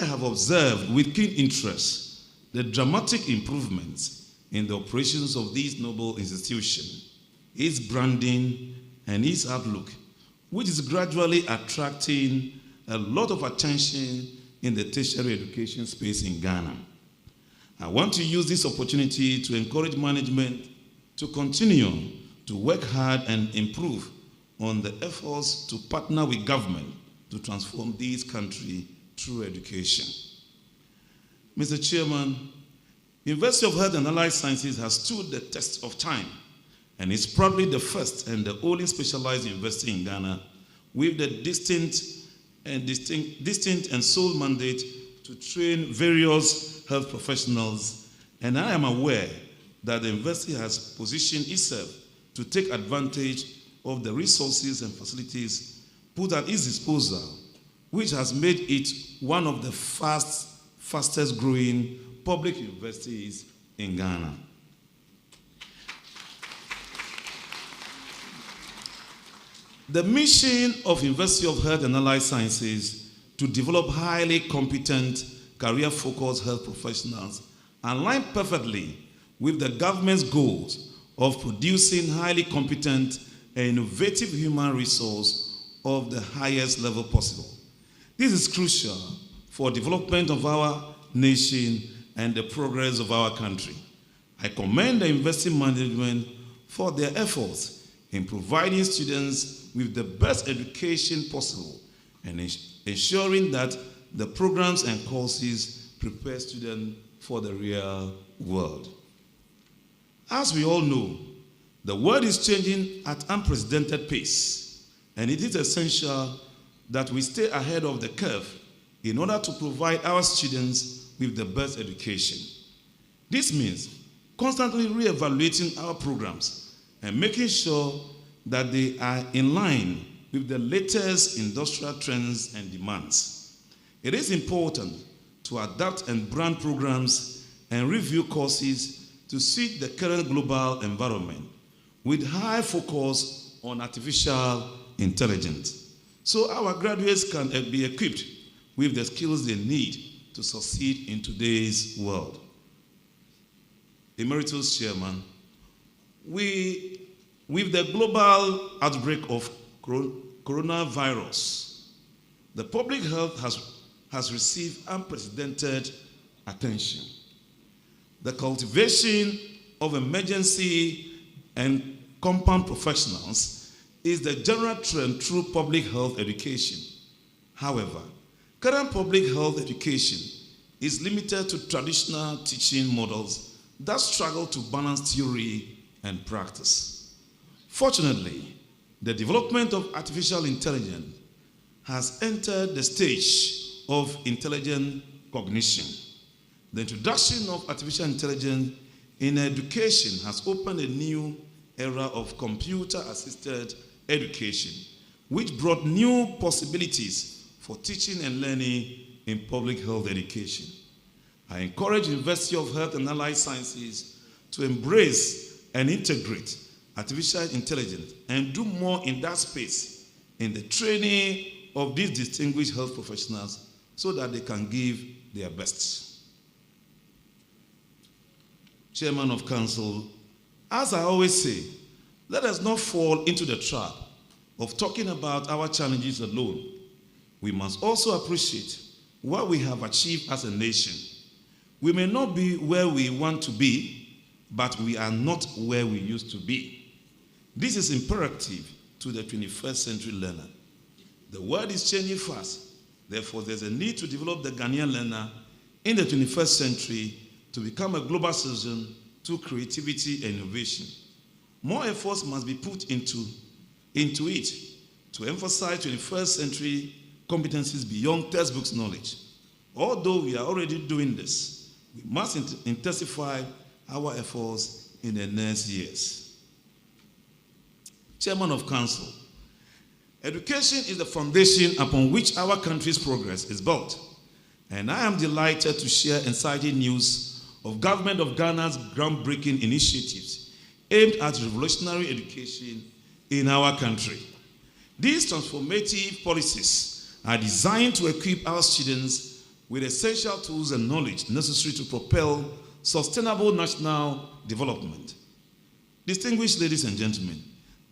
I have observed with keen interest the dramatic improvements in the operations of this noble institution, its branding, and its outlook, which is gradually attracting a lot of attention in the tertiary education space in Ghana. I want to use this opportunity to encourage management to continue to work hard and improve on the efforts to partner with government to transform this country through education. Mr. Chairman, University of Health and Allied Sciences has stood the test of time and is probably the first and the only specialized university in Ghana with the distinct and sole mandate to train various health professionals, and I am aware that the university has positioned itself to take advantage of the resources and facilities put at its disposal, which has made it one of the fastest growing public universities in Ghana. The mission of University of Health and Allied Sciences to develop highly competent, career-focused health professionals align perfectly with the government's goals of producing highly competent and innovative human resource of the highest level possible. This is crucial for development of our nation and the progress of our country. I commend the university management for their efforts in providing students with the best education possible and ensuring that the programs and courses prepare students for the real world. As we all know, the world is changing at unprecedented pace, and it is essential that we stay ahead of the curve in order to provide our students with the best education. This means constantly re-evaluating our programs and making sure that they are in line with the latest industrial trends and demands. It is important to adapt and brand programs and review courses to suit the current global environment with high focus on artificial intelligence, so our graduates can be equipped with the skills they need to succeed in today's world. Emeritus Chairman, with the global outbreak of coronavirus, the public health has received unprecedented attention. The cultivation of emergency and compound professionals is the general trend through public health education. However, current public health education is limited to traditional teaching models that struggle to balance theory and practice. Fortunately, the development of artificial intelligence has entered the stage of intelligent cognition. The introduction of artificial intelligence in education has opened a new era of computer-assisted education, which brought new possibilities for teaching and learning in public health education. I encourage the University of Health and Allied Sciences to embrace and integrate artificial intelligence and do more in that space in the training of these distinguished health professionals so that they can give their best. Chairman of Council, as I always say, let us not fall into the trap of talking about our challenges alone. We must also appreciate what we have achieved as a nation. We may not be where we want to be, but we are not where we used to be. This is imperative to the 21st century learner. The world is changing fast. Therefore, there's a need to develop the Ghanaian learner in the 21st century to become a global citizen through creativity and innovation. More efforts must be put into it to emphasize 21st century competencies beyond textbooks knowledge. Although we are already doing this, we must intensify our efforts in the next years. Chairman of Council, education is the foundation upon which our country's progress is built. And I am delighted to share exciting news of Government of Ghana's groundbreaking initiatives aimed at revolutionary education in our country. These transformative policies are designed to equip our students with essential tools and knowledge necessary to propel sustainable national development. Distinguished ladies and gentlemen,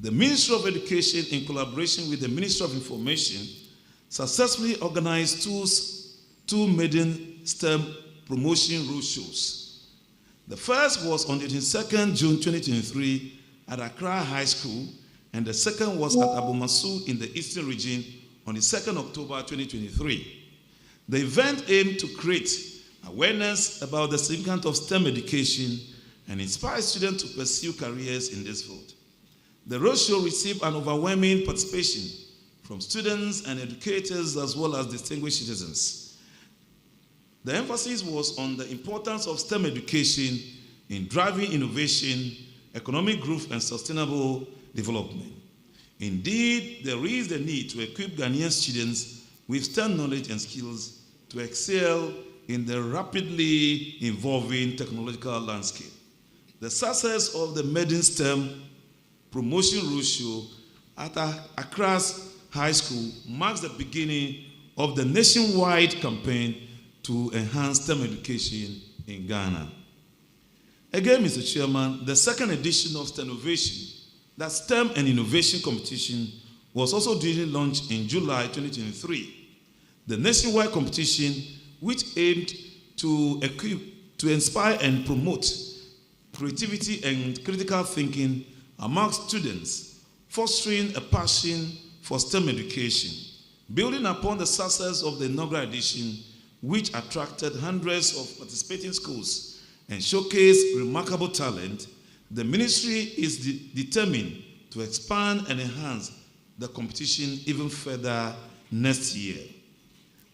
the Ministry of Education, in collaboration with the Ministry of Information, successfully organized two maiden STEM promotion roadshows. The first was on the 22nd June 2023 at Accra High School, and the second was at Abomasu in the Eastern Region on the 2nd October 2023. The event aimed to create awareness about the significance of STEM education and inspire students to pursue careers in this field. The roadshow received an overwhelming participation from students and educators as well as distinguished citizens. The emphasis was on the importance of STEM education in driving innovation, economic growth, and sustainable development. Indeed, there is the need to equip Ghanaian students with STEM knowledge and skills to excel in the rapidly evolving technological landscape. The success of the Maiden STEM promotion roadshow at Accra's High School marks the beginning of the nationwide campaign to enhance STEM education in Ghana. Again, Mr. Chairman, the second edition of STEMnovation, that STEM and Innovation Competition, was also duly launched in July 2023. The nationwide competition, which aimed to inspire and promote creativity and critical thinking among students, fostering a passion for STEM education. Building upon the success of the inaugural edition, which attracted hundreds of participating schools and showcased remarkable talent, the ministry is determined to expand and enhance the competition even further next year.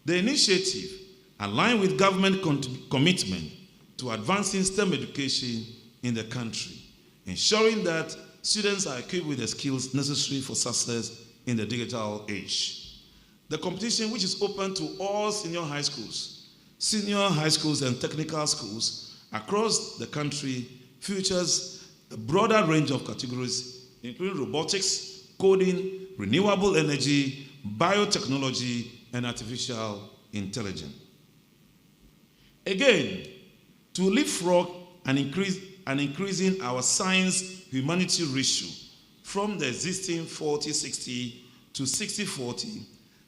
The initiative, aligned with government commitment to advancing STEM education in the country, ensuring that students are equipped with the skills necessary for success in the digital age. The competition, which is open to all senior high schools and technical schools across the country, features a broader range of categories, including robotics, coding, renewable energy, biotechnology, and artificial intelligence. Again, to leapfrog and increasing our science-humanity ratio from the existing 40-60 to 60-40,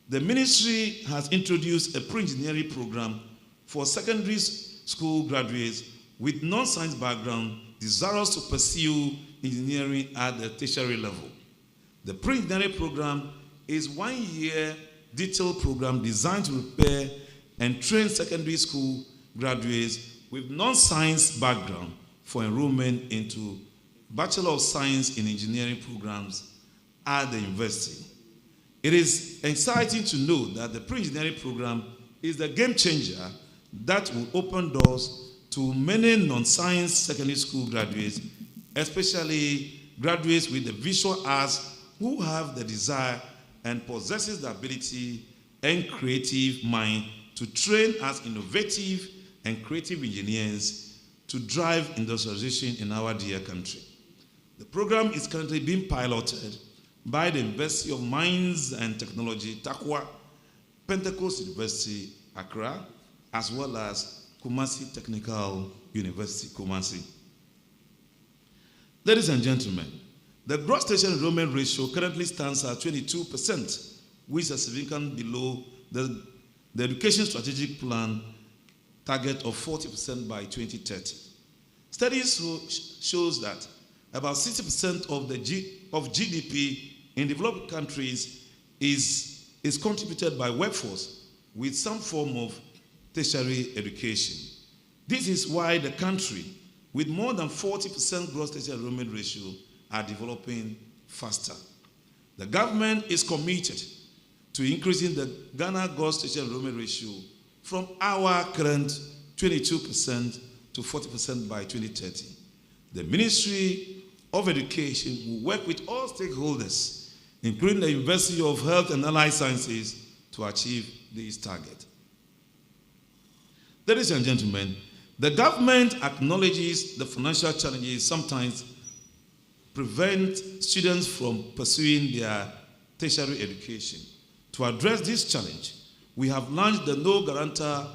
the ministry has introduced a pre-engineering program for secondary school graduates with non-science background desirous to pursue engineering at the tertiary level. The pre-engineering program is 1 year detailed program designed to prepare and train secondary school graduates with non-science background for enrollment into Bachelor of Science in Engineering programs at the university. It is exciting to know that the pre-engineering program is the game changer that will open doors to many non-science secondary school graduates, especially graduates with the visual arts who have the desire and possesses the ability and creative mind to train as innovative and creative engineers to drive industrialization in our dear country. The program is currently being piloted by the University of Mines and Technology, Takwa, Pentecost University, Accra, as well as Kumasi Technical University, Kumasi. Ladies and gentlemen, the gross tertiary enrollment ratio currently stands at 22%, which is significantly below the Education Strategic Plan target of 40% by 2030. Studies shows that about 60% of GDP in developed countries is contributed by workforce with some form of tertiary education. This is why the country, with more than 40% gross tertiary enrollment ratio, are developing faster. The government is committed to increasing the Ghana gross tertiary enrollment ratio from our current 22% to 40% by 2030. The Ministry of Education will work with all stakeholders, including the University of Health and Allied Sciences, to achieve this target. Ladies and gentlemen, the government acknowledges the financial challenges sometimes prevent students from pursuing their tertiary education. To address this challenge, we have launched the no guarantor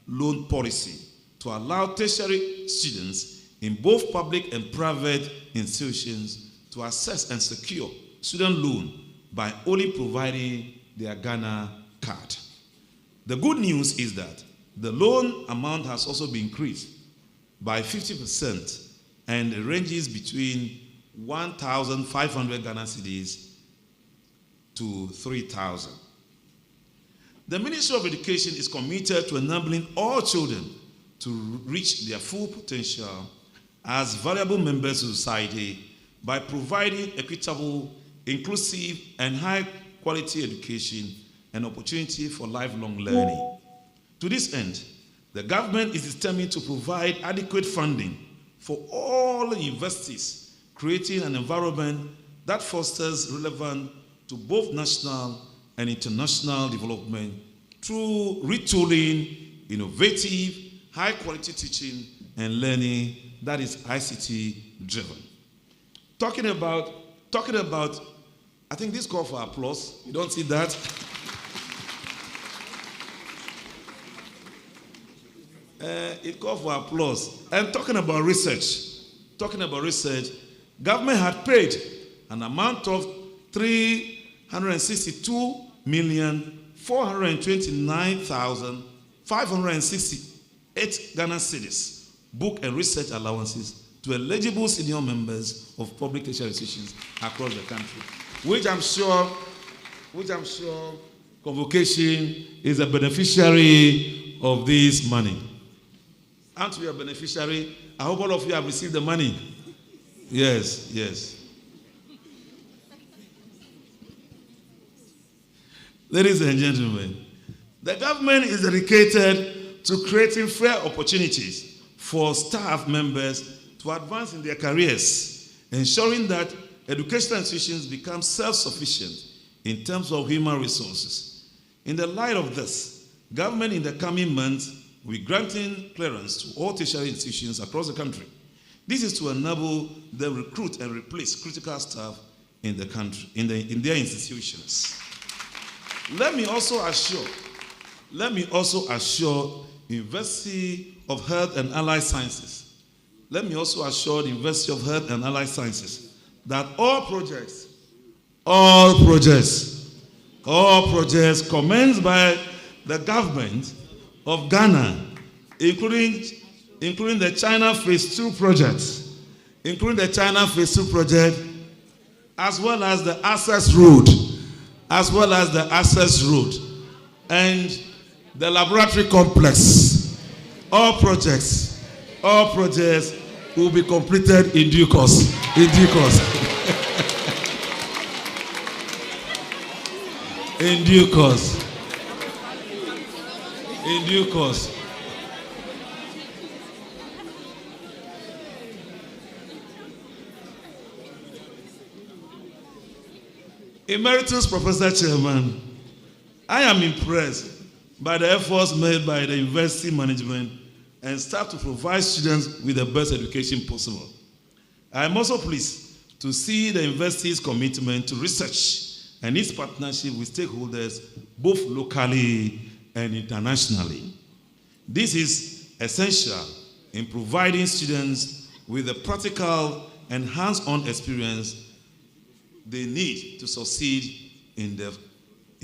loan policy to allow tertiary students in both public and private institutions to access and secure student loan by only providing their Ghana card. The good news is that the loan amount has also been increased by 50% and it ranges between 1,500 Ghana cedis to 3,000. The Ministry of Education is committed to enabling all children to reach their full potential as valuable members of society by providing equitable, inclusive, and high-quality education and opportunity for lifelong learning. To this end, the government is determined to provide adequate funding for all universities, creating an environment that fosters relevance to both national and international development through retooling, innovative, high-quality teaching and learning that is ICT driven. Talking about, I think this call for applause. You don't see that? It called for applause. And talking about research, government had paid an amount of 362,429,568 Ghana cedis book and research allowances to eligible senior members of public tertiary institutions across the country, which I'm sure Convocation is a beneficiary of this money. Aren't we a beneficiary? I hope all of you have received the money. Yes, yes. Ladies and gentlemen, the government is dedicated to creating fair opportunities for staff members to advance in their careers, ensuring that educational institutions become self-sufficient in terms of human resources. In the light of this, government in the coming months will be granting clearance to all tertiary institutions across the country. This is to enable them recruit and replace critical staff in the country, in their institutions. Let me also assure University of Health and Allied Sciences. Let me also assure the University of Health and Allied Sciences that all projects commenced by the government of Ghana, including the China Phase 2 project, as well as the access road, and the laboratory complex. All projects will be completed in due course. In due course. In due course. In due course. Emeritus Professor Chairman, I am impressed by the efforts made by the university management and staff to provide students with the best education possible. I am also pleased to see the university's commitment to research and its partnership with stakeholders both locally and internationally. This is essential in providing students with the practical and hands-on experience they need to succeed at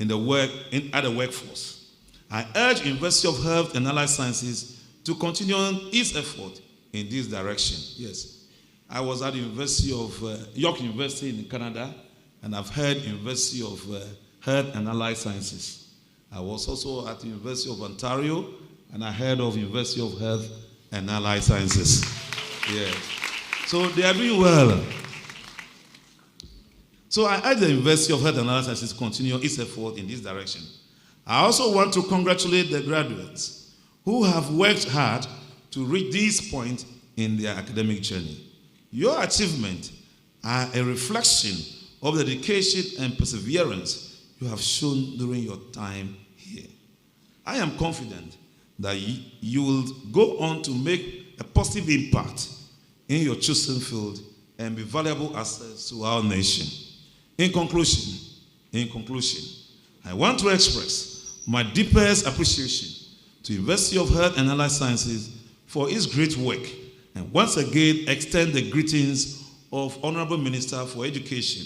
the workforce. I urge University of Health and Allied Sciences to continue its effort in this direction. Yes, I was at the York University in Canada, and I've heard University of Health and Allied Sciences. I was also at the University of Ontario, and I heard of University of Health and Allied Sciences. Yes, so they are doing well. So I urge the University of Health and Allied Sciences to continue its effort in this direction. I also want to congratulate the graduates who have worked hard to reach this point in their academic journey. Your achievements are a reflection of the dedication and perseverance you have shown during your time here. I am confident that you will go on to make a positive impact in your chosen field and be valuable assets to our nation. In conclusion, I want to express my deepest appreciation to University of Health and Allied Sciences for its great work, and once again extend the greetings of Honorable Minister for Education,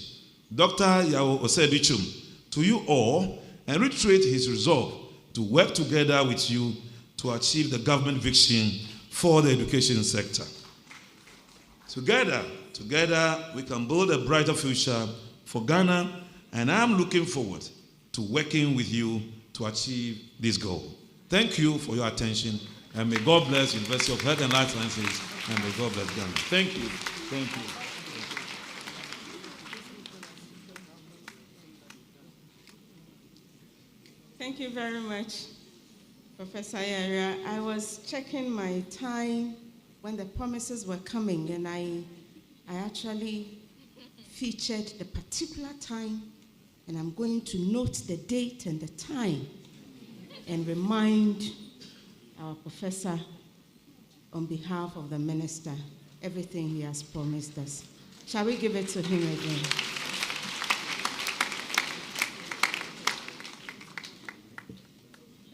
Dr. Yao Osei-Dichum, to you all, and reiterate his resolve to work together with you to achieve the government vision for the education sector. Together, we can build a brighter future for Ghana, and I'm looking forward to working with you to achieve this goal. Thank you for your attention, and may God bless University of Health and Life Sciences, and may God bless Ghana. Thank you. Thank you. Thank you very much, Professor Yara. I was checking my time when the promises were coming, and I actually featured the particular time, and I'm going to note the date and the time and remind our professor on behalf of the minister everything he has promised us. Shall we give it to him again?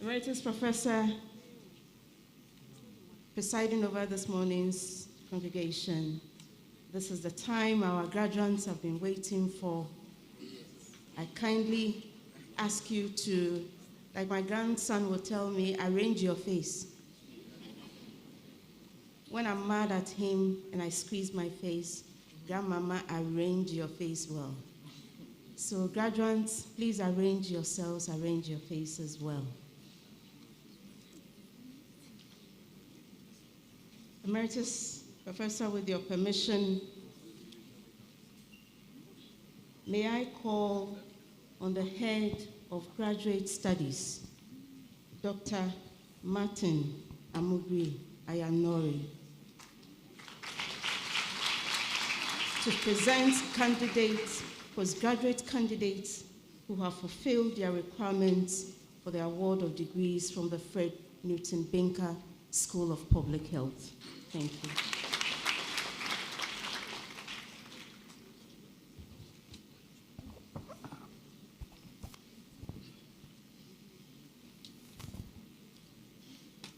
Emeritus Professor, presiding over this morning's congregation, this is the time our graduates have been waiting for. I kindly ask you to, like my grandson will tell me, arrange your face. When I'm mad at him and I squeeze my face, Grandmama, arrange your face well. So graduates, please arrange yourselves, arrange your faces well. Emeritus Professor, with your permission, may I call on the head of graduate studies, Dr. Martin Amugui Ayanori. to present candidates, postgraduate candidates who have fulfilled their requirements for the award of degrees from the Fred Newton Binker School of Public Health. Thank you.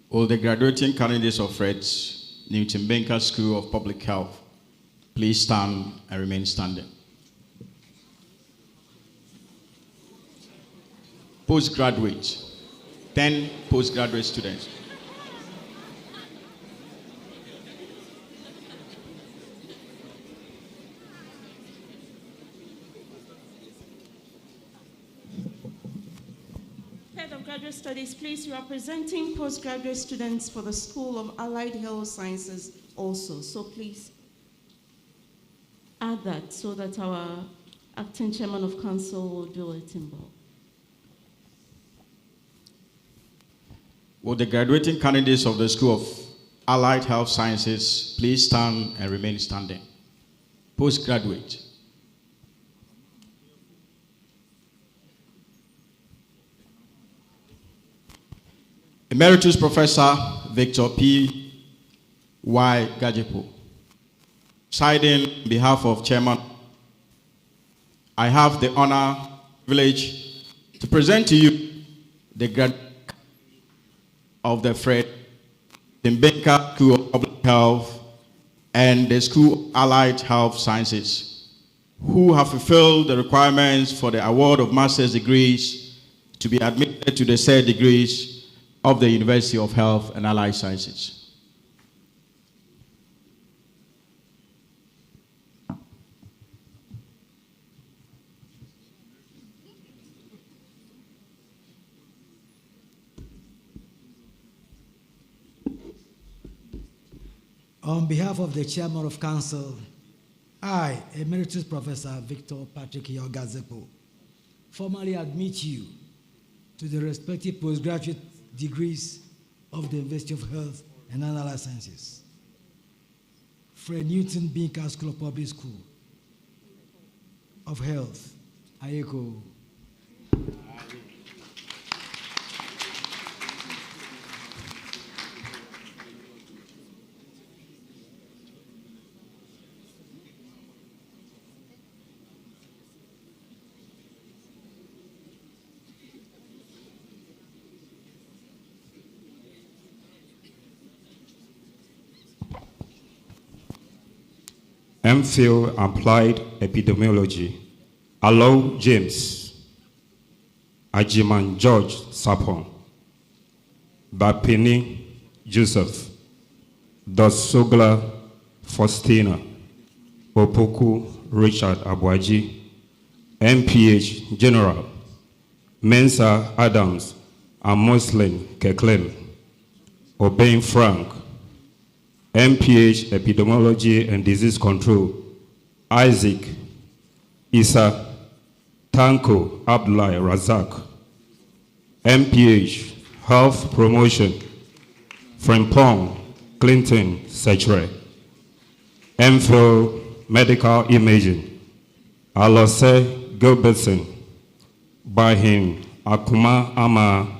Will the graduating candidates of Fred Newton Binker School of Public Health please stand and remain standing? Postgraduate, 10 postgraduate students. Head of Graduate Studies, please, you are presenting postgraduate students for the School of Allied Health Sciences also. So please add that so that our acting chairman of council will do it in bulk. Will the graduating candidates of the School of Allied Health Sciences please stand and remain standing? Postgraduate. Emeritus Professor Victor P. Y. Gajepo. Presiding on behalf of Chairman, I have the honor, privilege to present to you the graduate of the Fred Binker School of Public Health and the School of Allied Health Sciences, who have fulfilled the requirements for the award of master's degrees to be admitted to the said degrees of the University of Health and Allied Sciences. On behalf of the Chairman of Council, I, Emeritus Professor Victor Patrick Gazepo, formally admit you to the respective postgraduate degrees of the University of Health and Allied Sciences. Fred Newton Binker School of Public School of Health, Ayeko. MPhil Applied Epidemiology, Alo James, Ajiman George Sapon, Bapini Joseph, Dosogla Faustina, Opoku Richard Abwaji, MPH General, Mensa Adams, and Muslim Keklem, Obein Frank, MPH Epidemiology and Disease Control, Isaac Isa Tanko Abdullah Razak, MPH Health Promotion, Frimpong Clinton Sechre, MPhil Medical Imaging, Alose Gilbertson, Bahim Akuma Ama,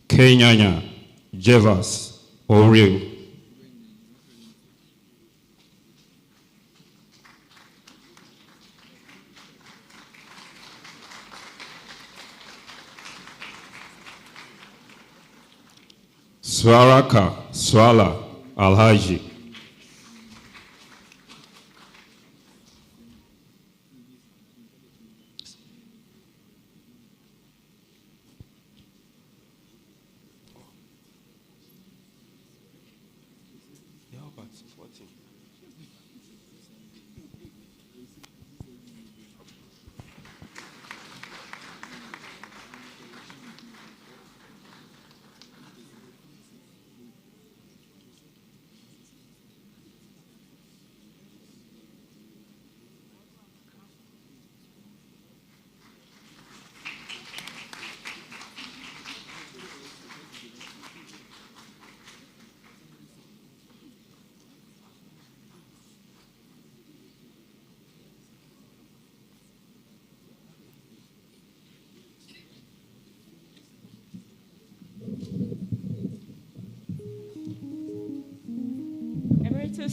Kenyanya Jevas Oriel, Swaraka Swala Alhaji,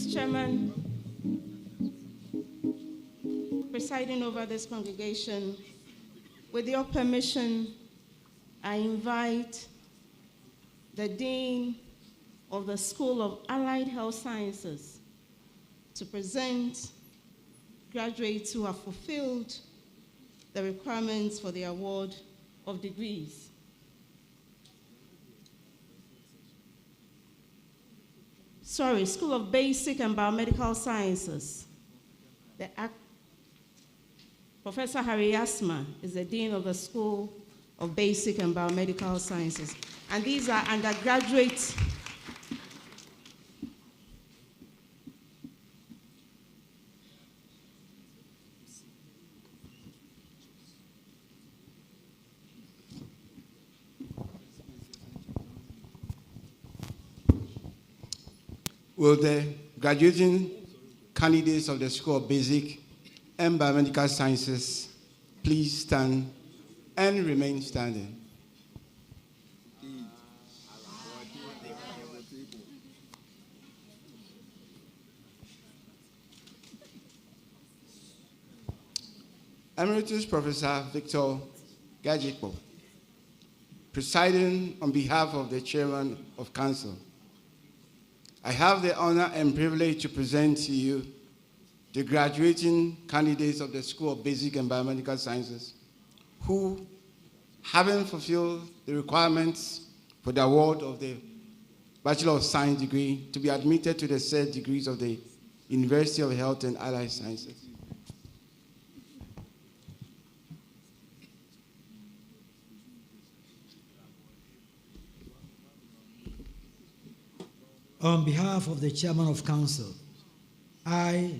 Mrs. Chairman, presiding over this congregation, with your permission, I invite the Dean of the School of Allied Health Sciences to present graduates who have fulfilled the requirements for the award of degrees. School of Basic and Biomedical Sciences. Professor Harry Asma is the Dean of the School of Basic and Biomedical Sciences. And these are undergraduates. Will the graduating candidates of the School of Basic and Biomedical Sciences please stand and remain standing? Emeritus Professor Victor Gajekpo, presiding on behalf of the Chairman of Council, I have the honor and privilege to present to you the graduating candidates of the School of Basic and Biomedical Sciences who, having fulfilled the requirements for the award of the Bachelor of Science degree, to be admitted to the said degrees of the University of Health and Allied Sciences. On behalf of the Chairman of Council, I,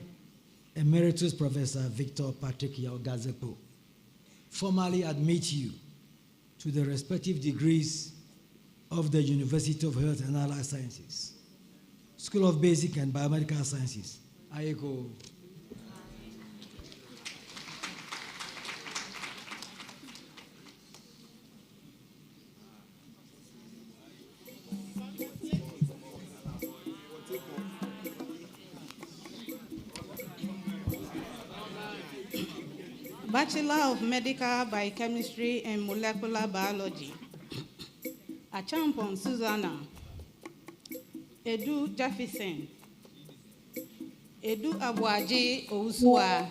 Emeritus Professor Victor Patrick Gazepo, formally admit you to the respective degrees of the University of Health and Allied Sciences, School of Basic and Biomedical Sciences. Ayeko. Bachelor of Medical Biochemistry and Molecular Biology, Achampon Susanna, Edu Jefferson, Edu Abuaji Ousua,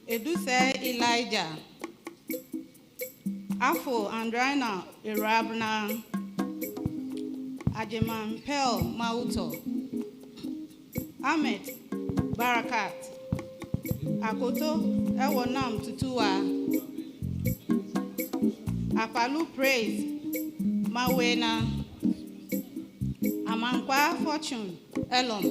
Edu Se Elijah, Afo Andraina Irabna, Ajeman Pel Mauto, Ahmed Barakat, Akoto Ewonam Tutua, Apalu Praise, Mawena, Amankwa Fortune, Elon,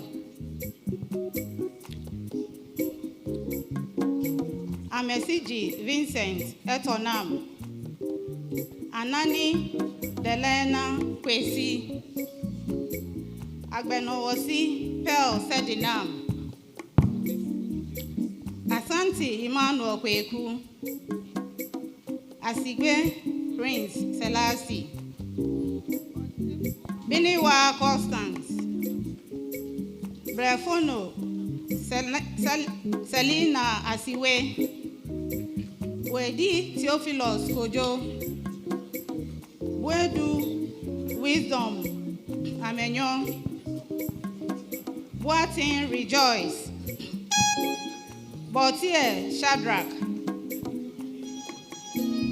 Amesiji Vincent Etonam, Anani Delena Kwesi, Agbenowosi Pearl Sedinam, Asante Emmanuel Kweku, Asigwe Prince Selassie, Biniwa Constance, Brefono Selina Asiwe, Wedi Theophilus Kojo, Wedu Wisdom Amenyo, Boatin Rejoice, Botier Shadrach,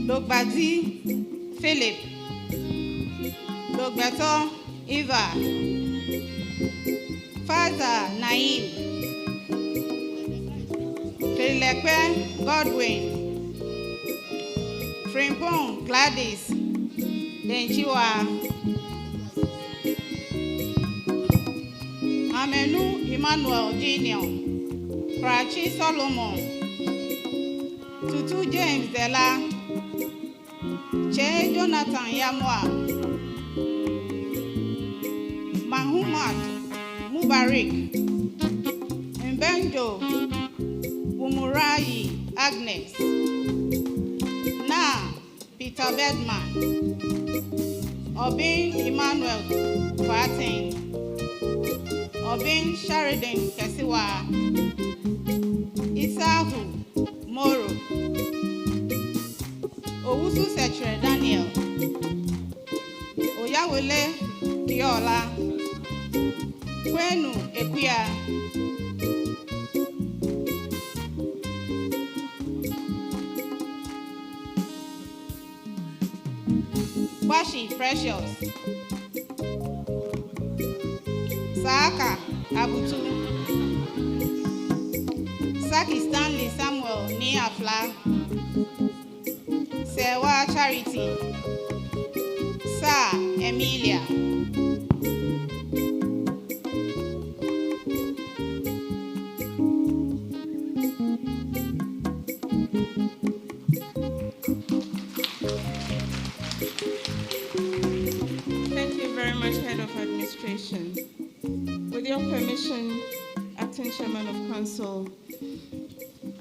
Dogbadi Philip, Dogbeto Eva, Father Naim, Trilepe Godwin, Frimpong Gladys, Denchiwa, Amenu Emmanuel Jr., Prachi Solomon, Tutu James Della, Che Jonathan Yamwa, Mahumat Mubarak, Mbenjo Umurayi Agnes, Na Peter Bedman, Obin Emmanuel Fatin, Obin Sheridan Kesiwa, Isahu Moro, Owusu Setre Daniel, Oyawole Kiola, Kwenu Ekuya, Washi Precious, Saaka Abutu, Saki Stanley Samuel Niafla, Sewa Charity, Sa Emilia, Thank you very much, Head of Administration. With your permission, Acting Chairman of Council,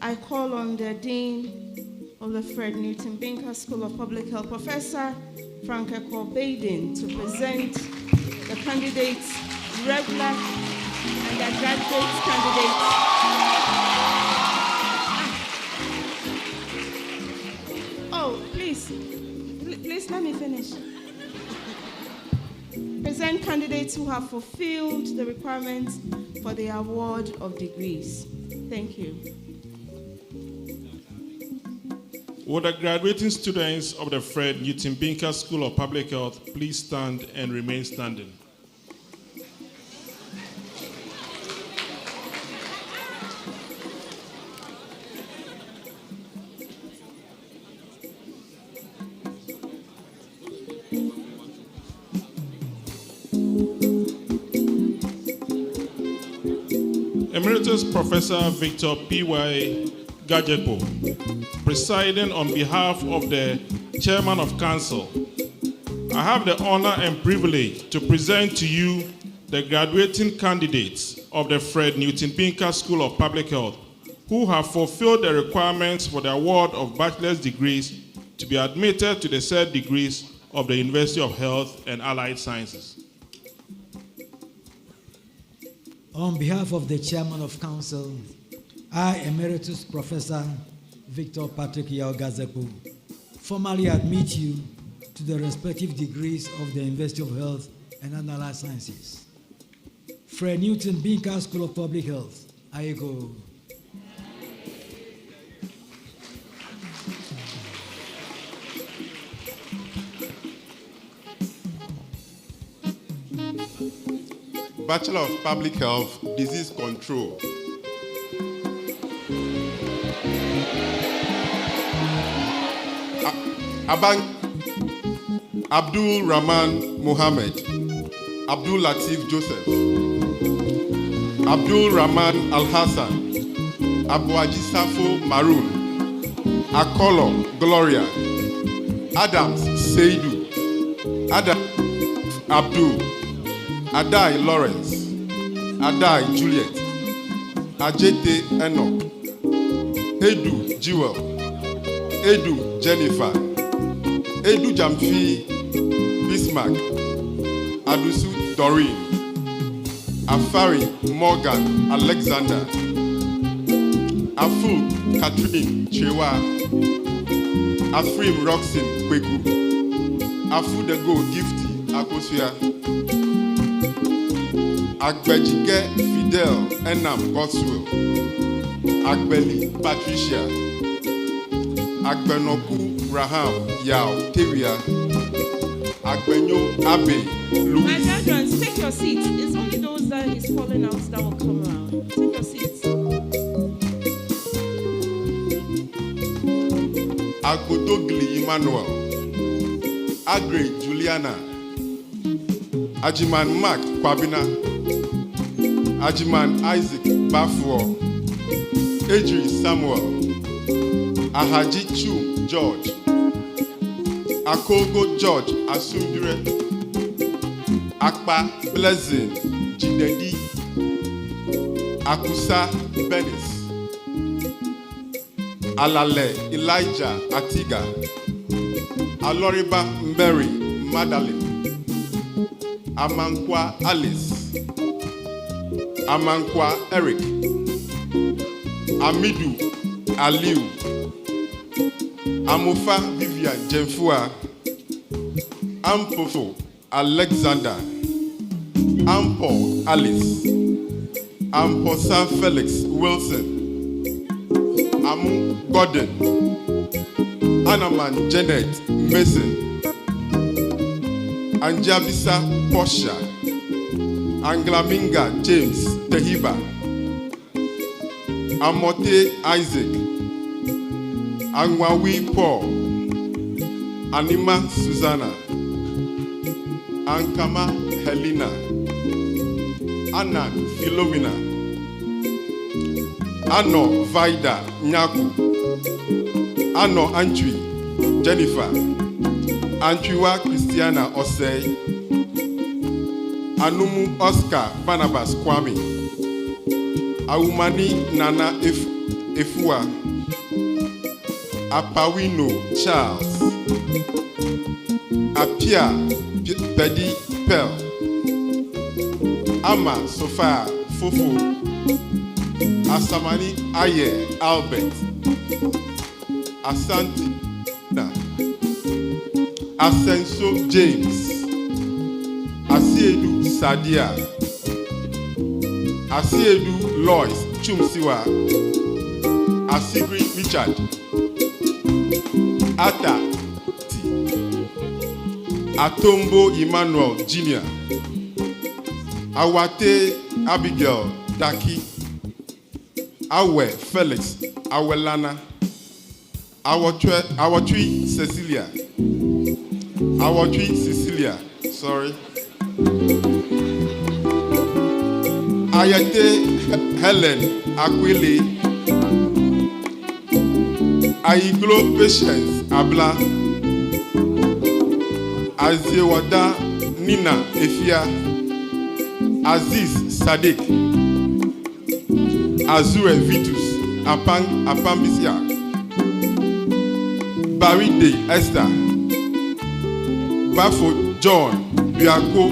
I call on the Dean of the Fred Newton Binker School of Public Health, Professor Frank Baden, to present the candidates, regular and the graduate candidates. Oh, please let me finish. Present candidates who have fulfilled the requirements for the award of degrees. Thank you. Would the graduating students of the Fred Newton Binker School of Public Health please stand and remain standing? Emeritus Professor Victor P.Y. Gajepo, presiding on behalf of the Chairman of Council, I have the honor and privilege to present to you the graduating candidates of the Fred Newton Binker School of Public Health who have fulfilled the requirements for the award of bachelor's degrees to be admitted to the said degrees of the University of Health and Allied Sciences. On behalf of the Chairman of Council, I, Emeritus Professor Victor Patrick Gazepo, formally admit you to the respective degrees of the University of Health and Allied Sciences. Fred Newton Binker School of Public Health, Aiko. Bachelor of Public Health, Disease Control. Abang Abdul Rahman Mohammed, Abdul Latif Joseph, Abdul Rahman Al Hassan, Abuaji Safo Maroon, Akolo Gloria, Adams Seidu, Adam Abdul, Adai Lawrence, Adai Juliet, Ajete Enoch, Edu Jewel, Edu Jennifer, Edu Jamfi Bismarck, Adusu Doreen, Afari Morgan Alexander, Afu Catherine Chewa, Afrim Roxin Kweku, Afu Dego Gifty Akosua, Agbejike Fidel Enam Godswill, Agbeli Patricia, Agbenoku Raham Yao Teria, Agbenyo Abe Louis. My graduates, take your seats. It's only those that is falling out that will come around. Take your seats. Agodogli Emmanuel, Agre Juliana, Ajiman Mark Kwabina, Ajiman Isaac Bafuo, Adri Samuel, Ahaji Chu George, Akogo George Asumdire, Akpa Blessing Jidedi, Akusa Benis, Alale Elijah Atiga, Aloriba Mary Madeline, Amankwa Alice, Amankwa Eric, Amidu Aliu, Amofa Vivian Jemfua, Ampofo Alexander, Ampo Alice, Amposa Felix Wilson, Amu Gordon, Anaman Janet Mason, Anjabisa Posha, Anglaminga James Tehiba, Amote Isaac, Angwawi Paul, Anima Susanna, Ankama Helena, Anna Philomena, Ano Vida Nyaku, Ano Antwi Jennifer, Antwiwa Christiana Osei, Anumu Oscar Barnabas Kwame, Aumani Nana Efua, Apawino Charles, Apia Pedi Pearl, Ama Sofa Fofo, Asamani Aye Albert, Asante Na, Asenso James, Asiedu Sadia, Asiedu Lois Chumsiwa, Asigri Richard, Ata T, Atombo Emmanuel Jr., Awate Abigail Daki, Awe Felix Awelana, Awatwi Cecilia, sorry. Ayate Helen Akwile, Aiglo Patience Abla, Aziewada Nina Efia, Aziz Sadiq, Azure Vitus Apambisia, Baride Esther, Bafo John Biako,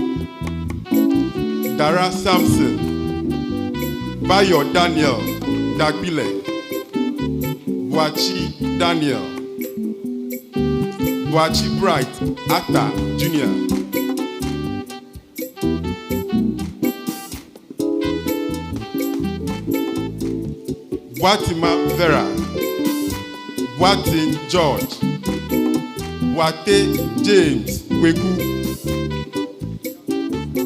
Dara Samson, Bayo Daniel Dagbile, Boachi Daniel, Boachi Bright Atta Jr., Boatima Vera, Boatin George, Boate James Kweku,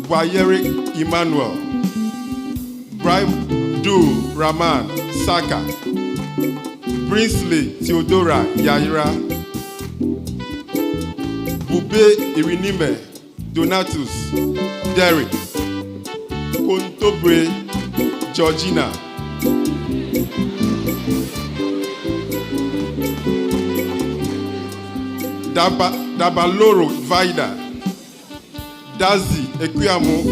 Boyerick Emmanuel, Braidu Rahman Saka, Brinsley Theodora Yaira, Bube Irinime Donatus Derek, Kontobre Georgina, Dabaloro Vida, Dazi Equiamo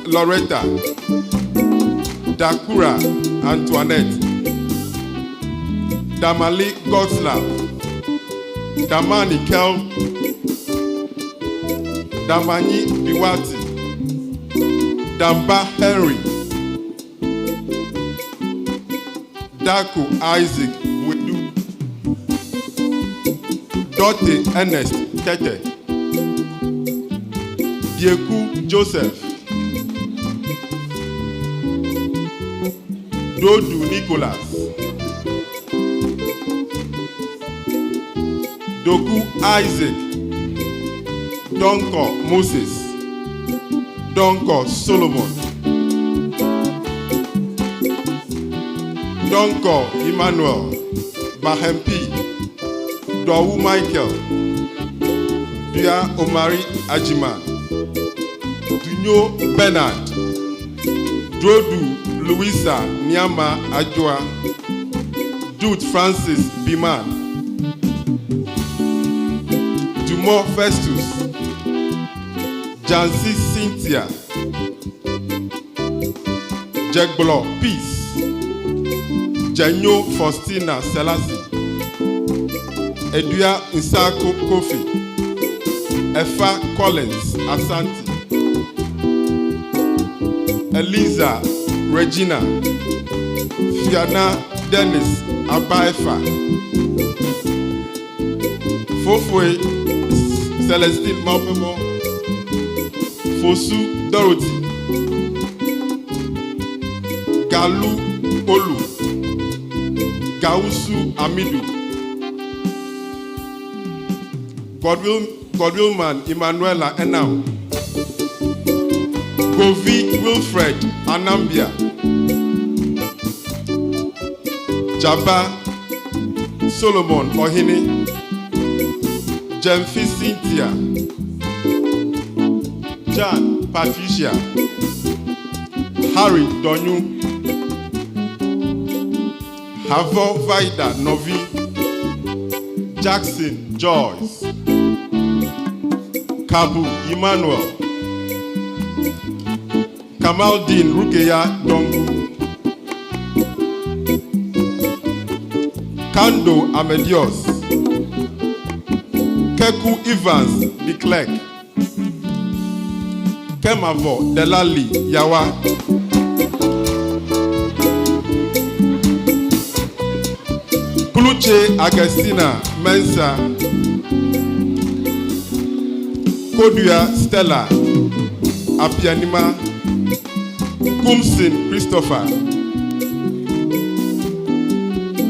Loretta, Dakura Antoinette, Damali Godslav, Damani Kel, Damani Biwati, Damba Henry, Daku Isaac Wedu, Dote Ernest Tete, Dieku Joseph, Dodu Nicholas, Doku Isaac, Donko Moses, Donko Solomon, Donko Emmanuel, Bahempi, Dowu Michael, Dia Omari Ajiman, Dunyo Bernard, Dodu Louisa Nyama Ajwa, Dude Francis Biman, Dumo Festus, Jancy Cynthia, Jegblo Peace, Janyo Faustina Selassie, Edua Nsako Kofi, Efa Collins Asante, Eliza Regina, Fiona Dennis Abaifa, Fofwe Celestine Maupemo, Fosu Dorothy, Galu Olu, Gausu Amidu, Godwillman Emanuela Enam, Govi Wilfred Anambia, Jaba Solomon Ohini, Jemfi Cynthia, Jan Patricia, Harry Donu, Havo Vaida Novi, Jackson Joyce, Kabu Emmanuel, Kamaldeen Rukeya Dongu, Kando Amedios, Keku Evans de Klerk, Kemavo Delali Yawa, Kuluche Agustina Mensa, Kodua Stella Apianima, Kumsin Christopher,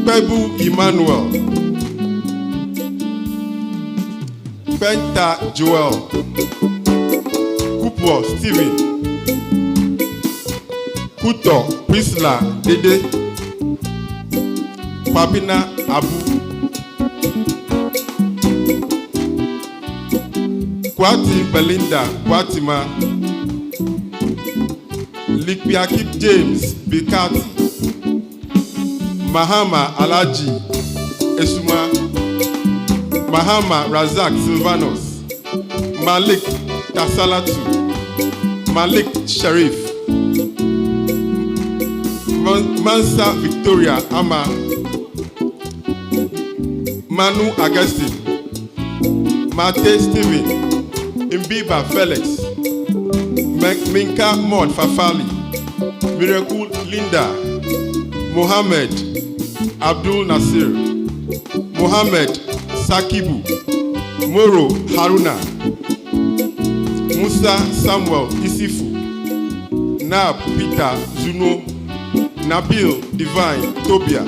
Pebu Emmanuel, Penta Joel, Kupo Stephen, Kuto Prisla Dede, Kwabina Abu, Kwati Belinda Kwatima, Likpiakip James Bikati, Mahama Alaji Esuma, Mahama Razak Silvanos, Malik Tasalatu, Malik Sharif, Mansa Victoria Ama, Manu Augustine, Mate Stephen, Imbiba Felix, Minka Maud Fafali, Miracle Linda, Mohammed Abdul Nasir, Mohammed Sakibu, Moro Haruna, Musa Samuel Isifu, Nab Peter Zuno, Nabil Divine Tobia,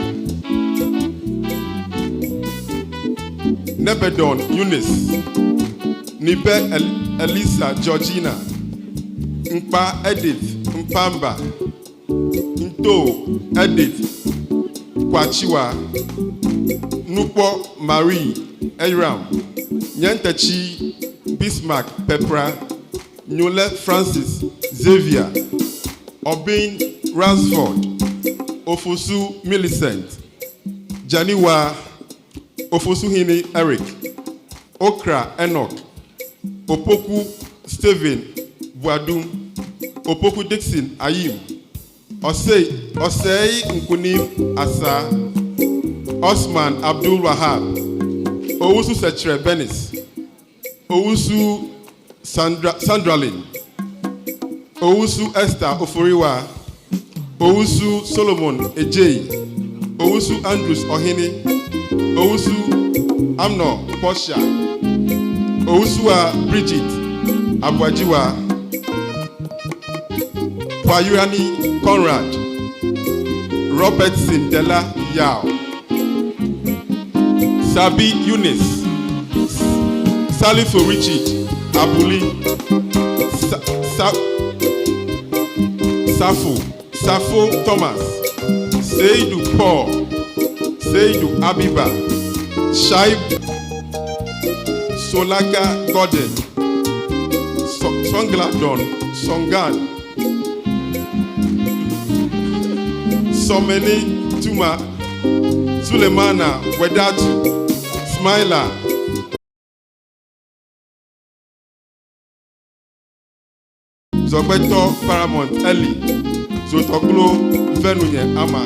Nebedon Eunice, Nibe Elisa Georgina, Mpa Edith Mpamba, Nto Edith Kwachiwa, Nupo Marie Eram, Nyantachi Bismarck Pepra, Nyole Francis Xavier, Obin Ransford, Ofosu Millicent, Janiwa Ofosuhini Eric, Okra Enoch, Opoku Stephen Buadum, Opoku Dixon Ayim, Osei Nkunim Asa, Osman Abdul Wahab, Owusu Setre Benis, Owusu Sandralin, Owusu Esther Oforiwa, Owusu Solomon Ejei, Owusu Andrews Ohini, Owusu Amno Posha, Owusua Bridget Abwajiwa, Kwayurani Conrad, Robertson Della Yao, Sabi Eunice, Salifo Richard Abuli, Safo Thomas, Seidu Paul, Seidu Abiba, Shaib Solaka Gordon, Songladon Songan, Someni Tuma, Sulemana Wedatu, Smiler, Zogbeto Paramount Eli, Zotoklo Venunye Ama.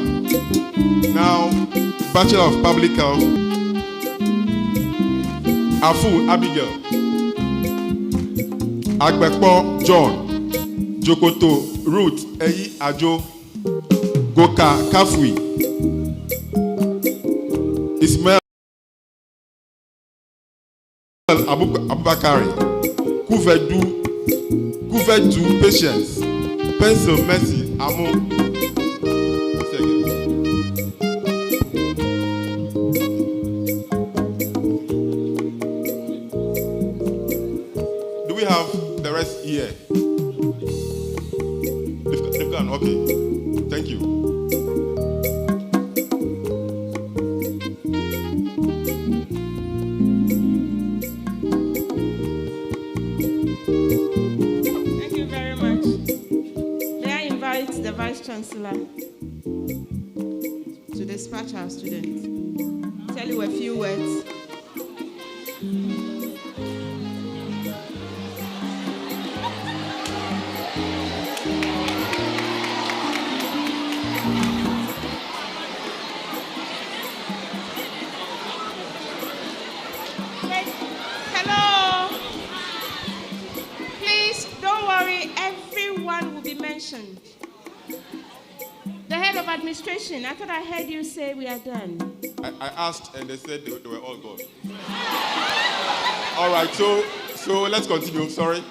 Now, Bachelor of Public Health, Afu Abigail, Agbekpo John, Jokoto Ruth Eyi Ajo, Goka Kafui, Ismail Abubakari, Kuvedu Patience, Pencil Mercy Amo. Do we have the rest here? They've gone. Okay. Thank you. Thank you very much. May I invite the Vice Chancellor to dispatch our students. Tell you a few words. Hello. Please, don't worry. Everyone will be mentioned. The head of administration, I thought I heard you say we are done. I asked and they said they were all gone. All right, so let's continue. Sorry.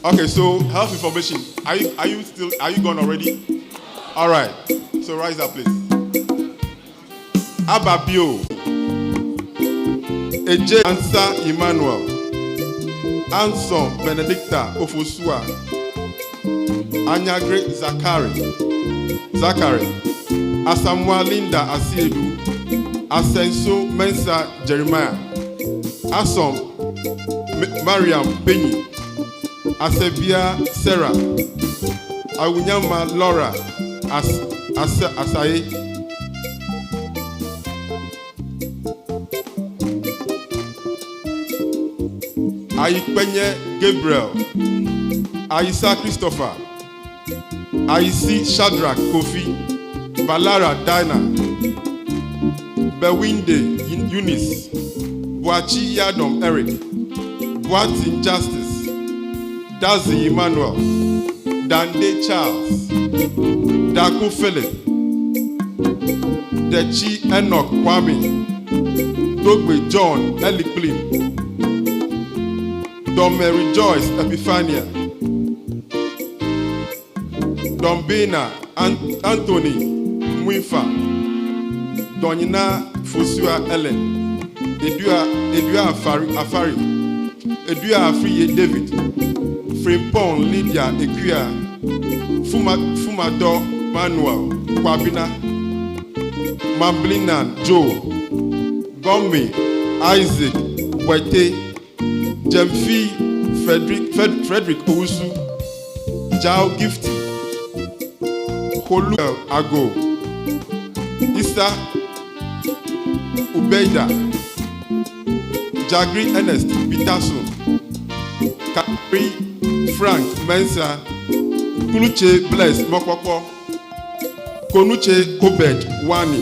Okay, so health information. Are you gone already? All right. So rise up, please. Ababio, Eje Ansa Emmanuel, Anson Benedicta Ofosua, Anyagre Zachary, Asamoah Linda Asiedu, Asenso Mensa Jeremiah, Asom Mariam Penny, Asebia Sarah, Awunyama Laura Asaye, Ayikpenye Gabriel, Aisa Christopher, Aisi Shadrach Kofi, Balara Dina, Bewinde Eunice, Boachi Yadom Eric, Boatin Justice, Dazi Emmanuel, Dande Charles, Daku Philip, Dechi Enoch Kwame, Dogbe John Elikplim, Dom Mary Joyce Epiphania, Dom Bena Anthony Mwinfa, Donina Fosua Ellen, Edua Afari, Edua Afriye David, Frimpong Lydia Equia, Fumado Manuel Kwabina, Mamblinan Joe, Gommi Isaac Boite, Jemfi Frederick Owusu, Jao Gifty, Holu Ago, Issa Ubeida, Jagri Ernest Bitasun, Capri Frank Mensa, Kuluche Bless Mokoko, Konuche Obed Wani,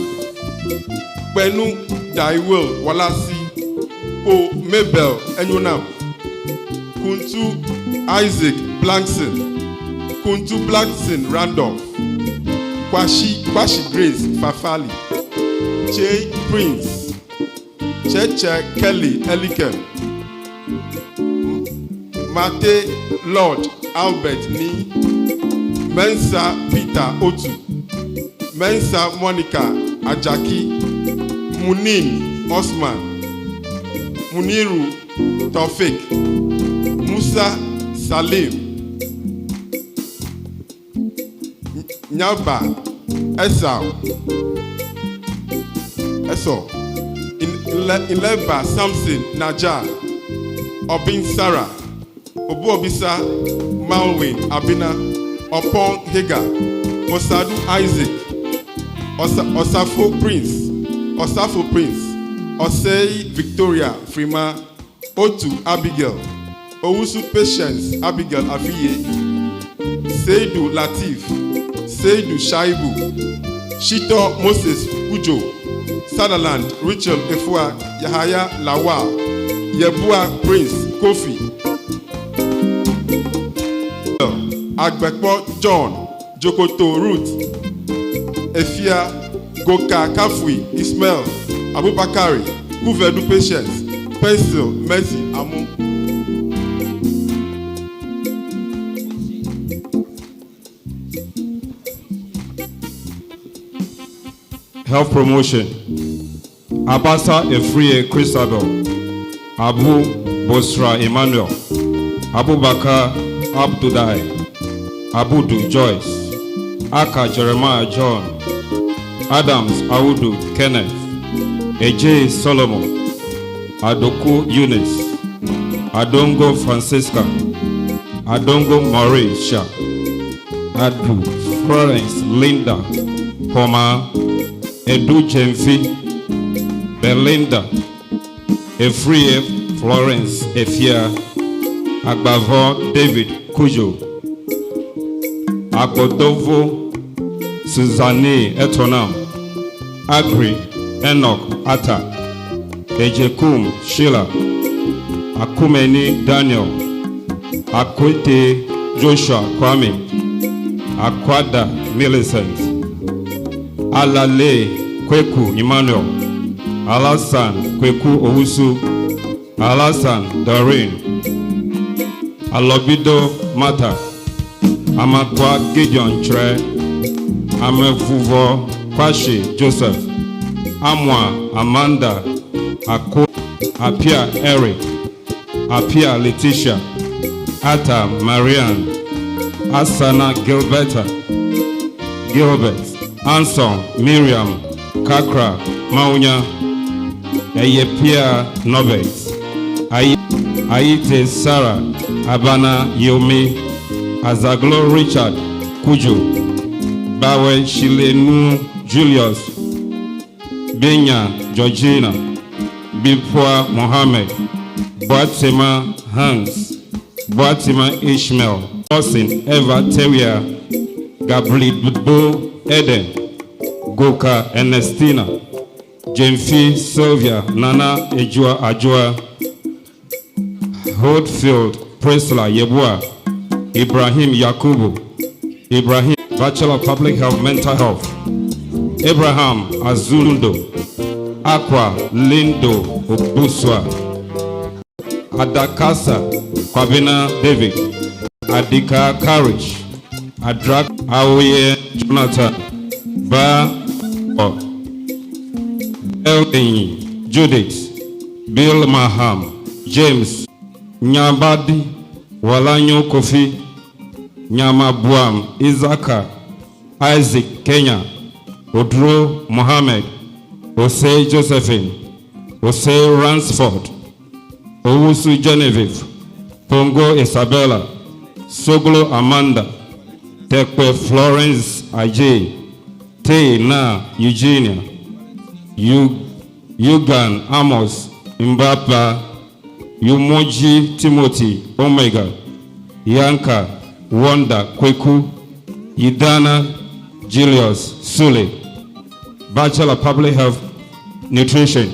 Benu Daiwil Walasi, Po Mabel Enyonam, Kuntu Isaac Blankson, Kuntu Blankson Randolph, Kwashi Grace Fafali, Che Prince, Cheche Kelly Elikem, Mate Lord Albert Ni, Mensa Peter Otu, Mensa Monica Ajaki, Munin Osman, Muniru Taufik, Musa Salim, Nyaba Esau, Ileba Samson Najar, Obin Sarah, Obuobisa Malwin Abina, Opon Hagar, Osadu Isaac, Osafo Prince, Osei Victoria Frima, Otu Abigail, Owusu Patience Abigail Afiye, Seidu Latif, Seidu Shaibu, Shito Moses Ujo, Sutherland Richard Efua, Yahaya Lawal, Yebua Prince Kofi, Agbekpo John, Jokoto Ruth, Efia Goka Kafui, Ismail, Abubakari, Kuvedu Patience, Pencil, Mercy, Amu. Health promotion. Abasa Efrie Christabel, Abu Bosra Emmanuel, Abu Bakar Abdudai, Abudu Joyce, Aka Jeremiah John, Adams Audu Kenneth, AJ Solomon, Adoku Eunice, Adongo Francisca, Adongo Mauricia, Adu Florence Linda, Homa, Edu Jemfi, Belinda, Efrie Florence Efia, Agbavo David Kujo, Agbodovo Suzanne Etonam, Agri Enoch Atta, Ejekum Sheila, Akumeni Daniel, Akwete Joshua Kwame, Akwada Millicent, Alale Kweku Emmanuel, Alasan Kweku Owusu, Alasan Doreen, Alobido Mata, Amakwa Gideon Tre, Amevuvo Kwashi Joseph, Amwa Amanda, Apia Eric, Apia Letitia, Ata Marianne, Asana Gilbert, Anson Miriam, Kakra Maunya, Eyepia Nobet, Aite Sarah, Abana Yomi, Azaglo Richard Kujo, Bawe Shilenu Julius, Benya Georgina, Bipwa Mohammed, Boatima Hans, Boatima Ishmael, Austin Eva Teria, Gabriel Eden, Goka Ernestina, Jemfi Sylvia, Nana Ejua Ajua, Holdfield Presla Yebua, Ibrahim Yakubu, Ibrahim Bachelor of Public Health Mental Health, Abraham Azulundo, Aqua Lindo Obuswa, Adakasa Kwabena David, Adika Courage, Adrak Aoye Jonathan, Ba Eleni Judith, Bill Maham, James Nyabadi, Walanyo Kofi, Nyama Buam, Izaka, Isaac Kenya, Odro Mohammed, Osei Josephine, Osei Ransford, Owusu Genevieve, Pongo Isabella, Soglo Amanda, Tekwe Florence Ajay, Te Na Eugenia, Yugan Amos Mbapa, Yumoji Timothy Omega, Yanka Wanda Kweku, Idana Julius Sule, Bachelor of Public Health Nutrition,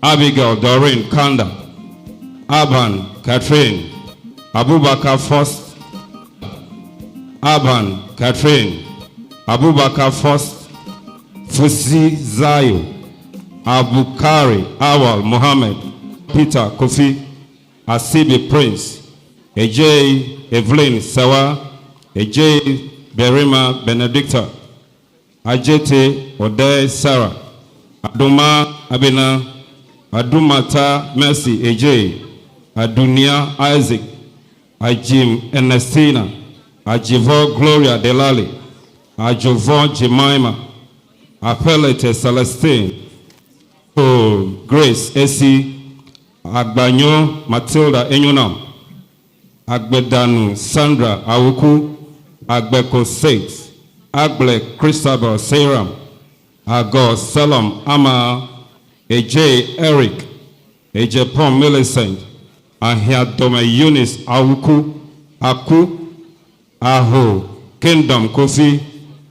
Abigail Doreen Kanda, Aban Catherine, Abubakar First, Aban Catherine, Abubakar First, Fusi Zayo, Abukari Awal Mohammed, Peter Kofi, Asibi Prince, Ejay Evelyn Sawa, Ejay Berima Benedicta, Ajete Ode Sarah, Aduma Abena, Adumata Mercy Ejay, Adunia Isaac, Ajim Ernestina, Ajivo Gloria Delali, Ajovo Jemima, Apelete Celestine, Oh Grace Esi, Agbanyo Matilda Enyonam, Agbedanu Sandra Awuku, Agbeko Sates, Agble Christabel Seram, Agor Salam Ama, Ej Eric, Ejepon Millicent, Ahia Dome Eunice Awuku, Aku, Aho, Kingdom Kofi,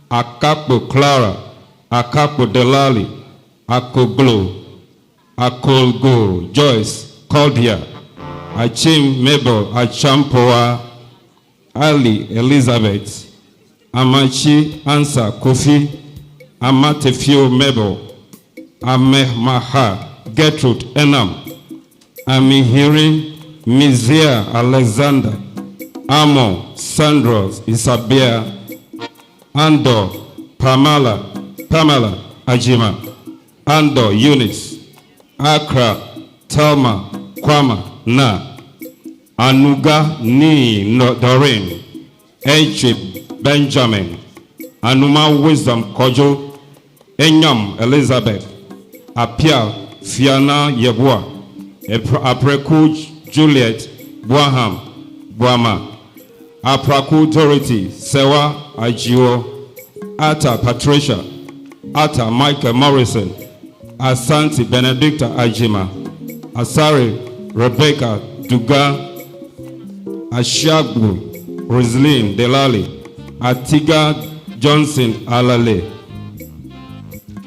Akapo Clara, Akapo Delali, Akoglo, Akolgo, Joyce, Claudia, Achim Mabel, Achampoa, Ali Elizabeth, Amachi Ansa Kofi, Amatefio Mabel, Amehmaha Gertrude Enam, Amihiri Mizia Alexander, Amo Sandros Isabel, Andor Pamela Ajima, Andor Eunice, Accra Telma Kwama Na, Anuga Ni Doreen, H. Benjamin, Anuma Wisdom Kojo, Enyam Elizabeth, Apia Fiana Yebua, Apreku Juliet Buaham Buama, Apraku Dorothy Sewa Ajio, Ata Patricia, Ata Michael Morrison, Asante Benedicta Ajima, Asari Rebecca Duga, Ashagbu Roslyn Delali, Atiga Johnson Alale,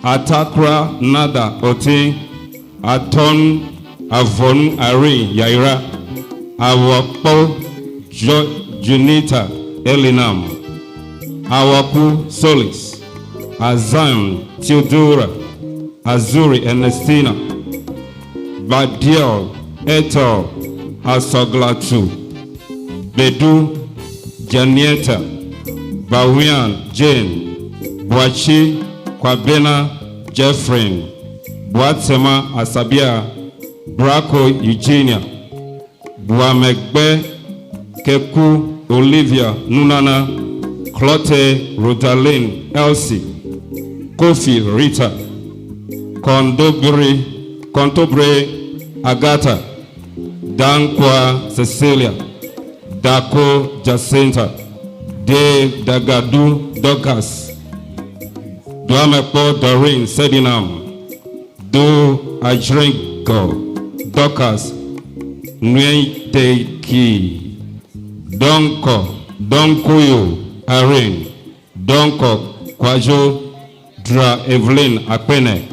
Atakra Nada Oti, Aton Avon Ari Yaira, Awakpo Junita Elinam, Awaku Solis, Azam Theodora, Azuri Ernestina, Badiel Eto Asoglatu, Bedu Janieta, Bawian Jane, Boachi Kwabena Jeffrey, Boatsema Asabia, Braco Eugenia, Buamegbe Keku Olivia Nunana, Clote Rodaline Elsie, Kofi Rita, Contobre Agatha, Dankwa Cecilia, Dako Jacinta, Dave Dagadu Dorcas, Duamepo Doreen Sedinam, Do Ajrinko Dorcas, Nwenteki, Donkoyo Arin, Donko Kwajo Dra Evelyn Akpene,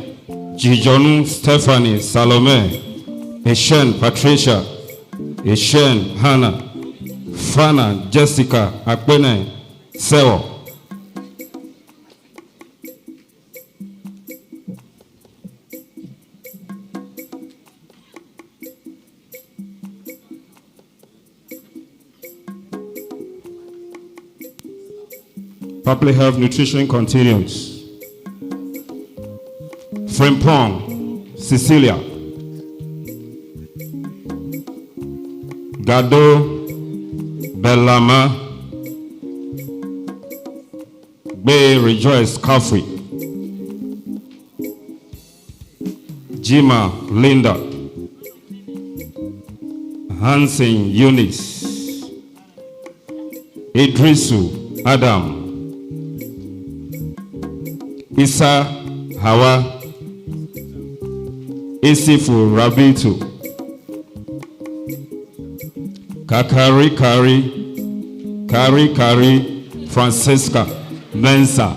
Jijonu Stephanie Salome, Eshen Patricia, Eshen Hannah, Fana Jessica Akpene Sewo. Public Health Nutrition continues. Frimpong, Cecilia. Gado, Bellama, Bay Rejoice Coffee, Jima Linda, Hansen Eunice, Idrisu Adam, Isa Hawa, Isifu Rabitu, Kakari Kari Francisca Mensa,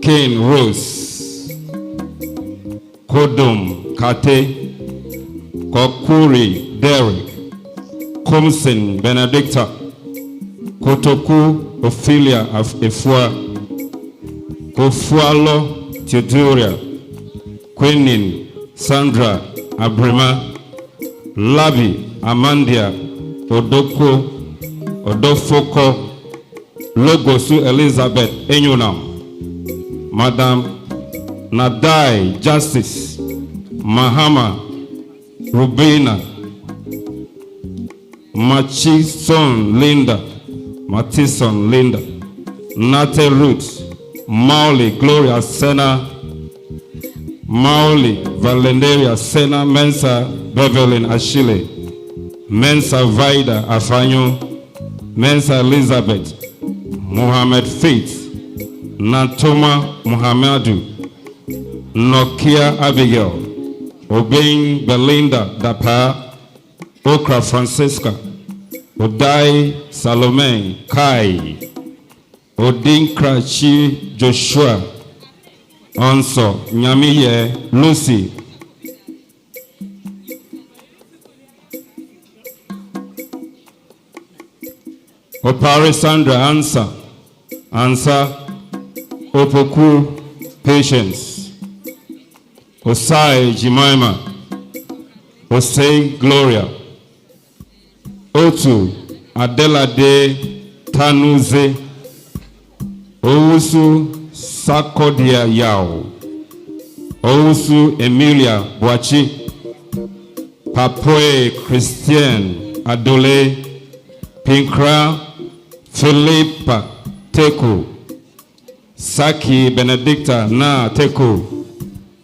Kane Rose, Kodum Kate, Kokuri Derek, Komsen Benedicta, Kotoku Ophelia Efua, Ofualo Theodoria, Quenin Sandra Abrema, Labi Amandia, Odofoko, Logosu Elizabeth Enyonam, Madam Nadai Justice, Mahama Rubina, Matison Linda, Nate Ruth, Mauli Gloria Sena, Mauli Valendaria Sena, Mensa Bevelin Ashile, Mensa Vida Afanyo, Mensa Elizabeth, Mohammed Faith, Natoma Muhammadu, Nokia Abigail, Obeng Belinda Dapa, Okra Francisca, Odai Salome Kai, Odinkra Chi Joshua, Onso Nyamiye Lucy, Opare Sandra Ansa, Opoku Patience, Osai Jemima, Osei Gloria, Otu Adelade Tanuze, Owusu Sakodia Yao, Owusu Emilia Boachi, Papoe Christian Adole, Pinkra Philippa Teku, Saki Benedicta Na Teku,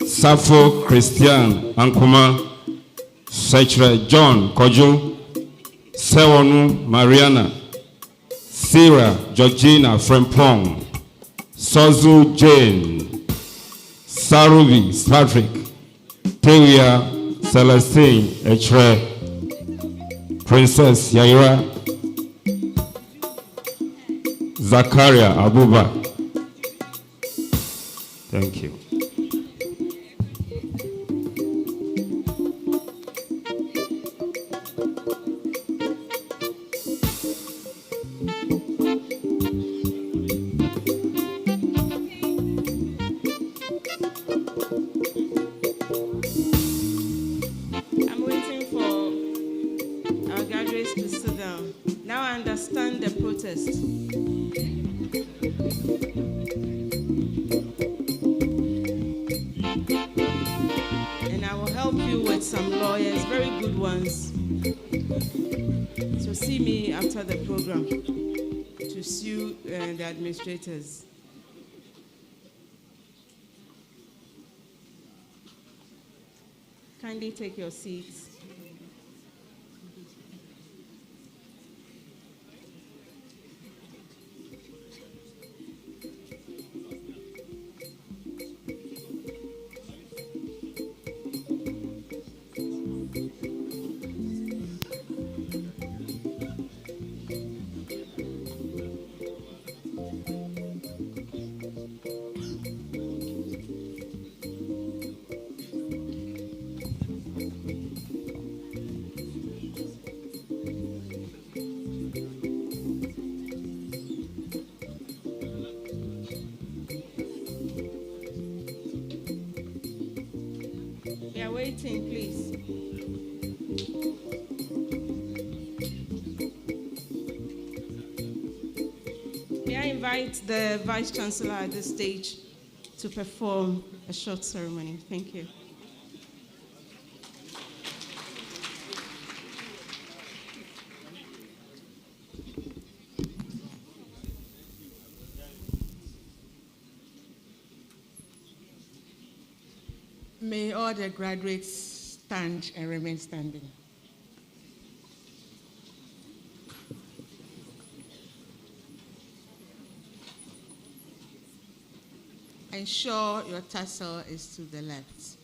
Safo Christian Ankuma, Sechre John Kojo, Sewonu Mariana, Sarah Georgina Frempong, Sozu Jane, Sarubi Patrick, Tewia Celestine Echre, Princess Yaira, Zakaria Abuba. Thank you. I'm waiting for our graduates to sit down. Now I understand the protest. And I will help you with some lawyers, very good ones. So see me after the program to sue the administrators. Kindly take your seats. We are waiting, please. May I invite the Vice Chancellor at this stage to perform a short ceremony. Thank you. May all the graduates stand and remain standing. Ensure your tassel is to the left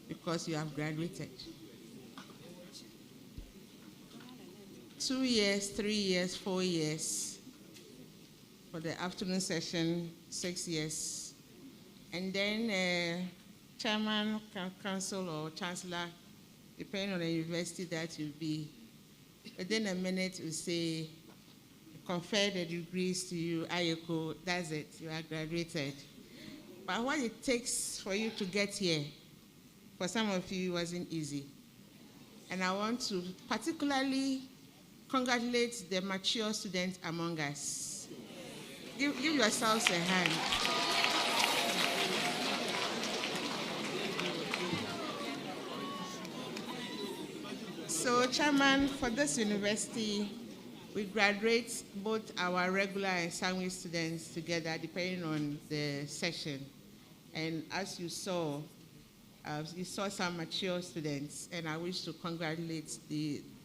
because you have graduated. 2 years, 3 years, 4 years. For the afternoon session, 6 years. And then chairman, council, or chancellor, depending on the university that you'll be, within a minute you say, confer the degrees to you, Ayeko, that's it, you are graduated. But what it takes for you to get here, for some of you, it wasn't easy. And I want to particularly congratulate the mature students among us. Give yourselves a hand. So, Chairman, for this university, we graduate both our regular and sandwich students together, depending on the session. And as you saw some mature students, and I wish to congratulate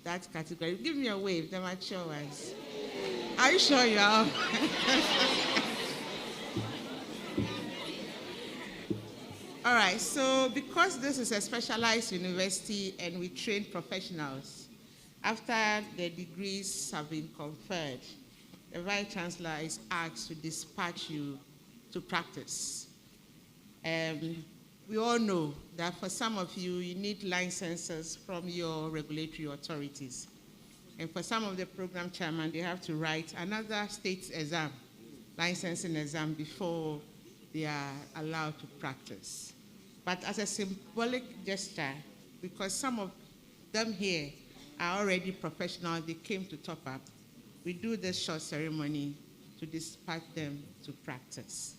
that category. Give me a wave, the mature ones. Are you sure you are? All right, so because this is a specialized university and we train professionals, after the degrees have been conferred, the Vice Chancellor is asked to dispatch you to practice. We all know that for some of you, you need licenses from your regulatory authorities. And for some of the program chairmen, they have to write another state exam, licensing exam, before they are allowed to practice. But as a symbolic gesture, because some of them here are already professional, they came to top up, we do this short ceremony to dispatch them to practice.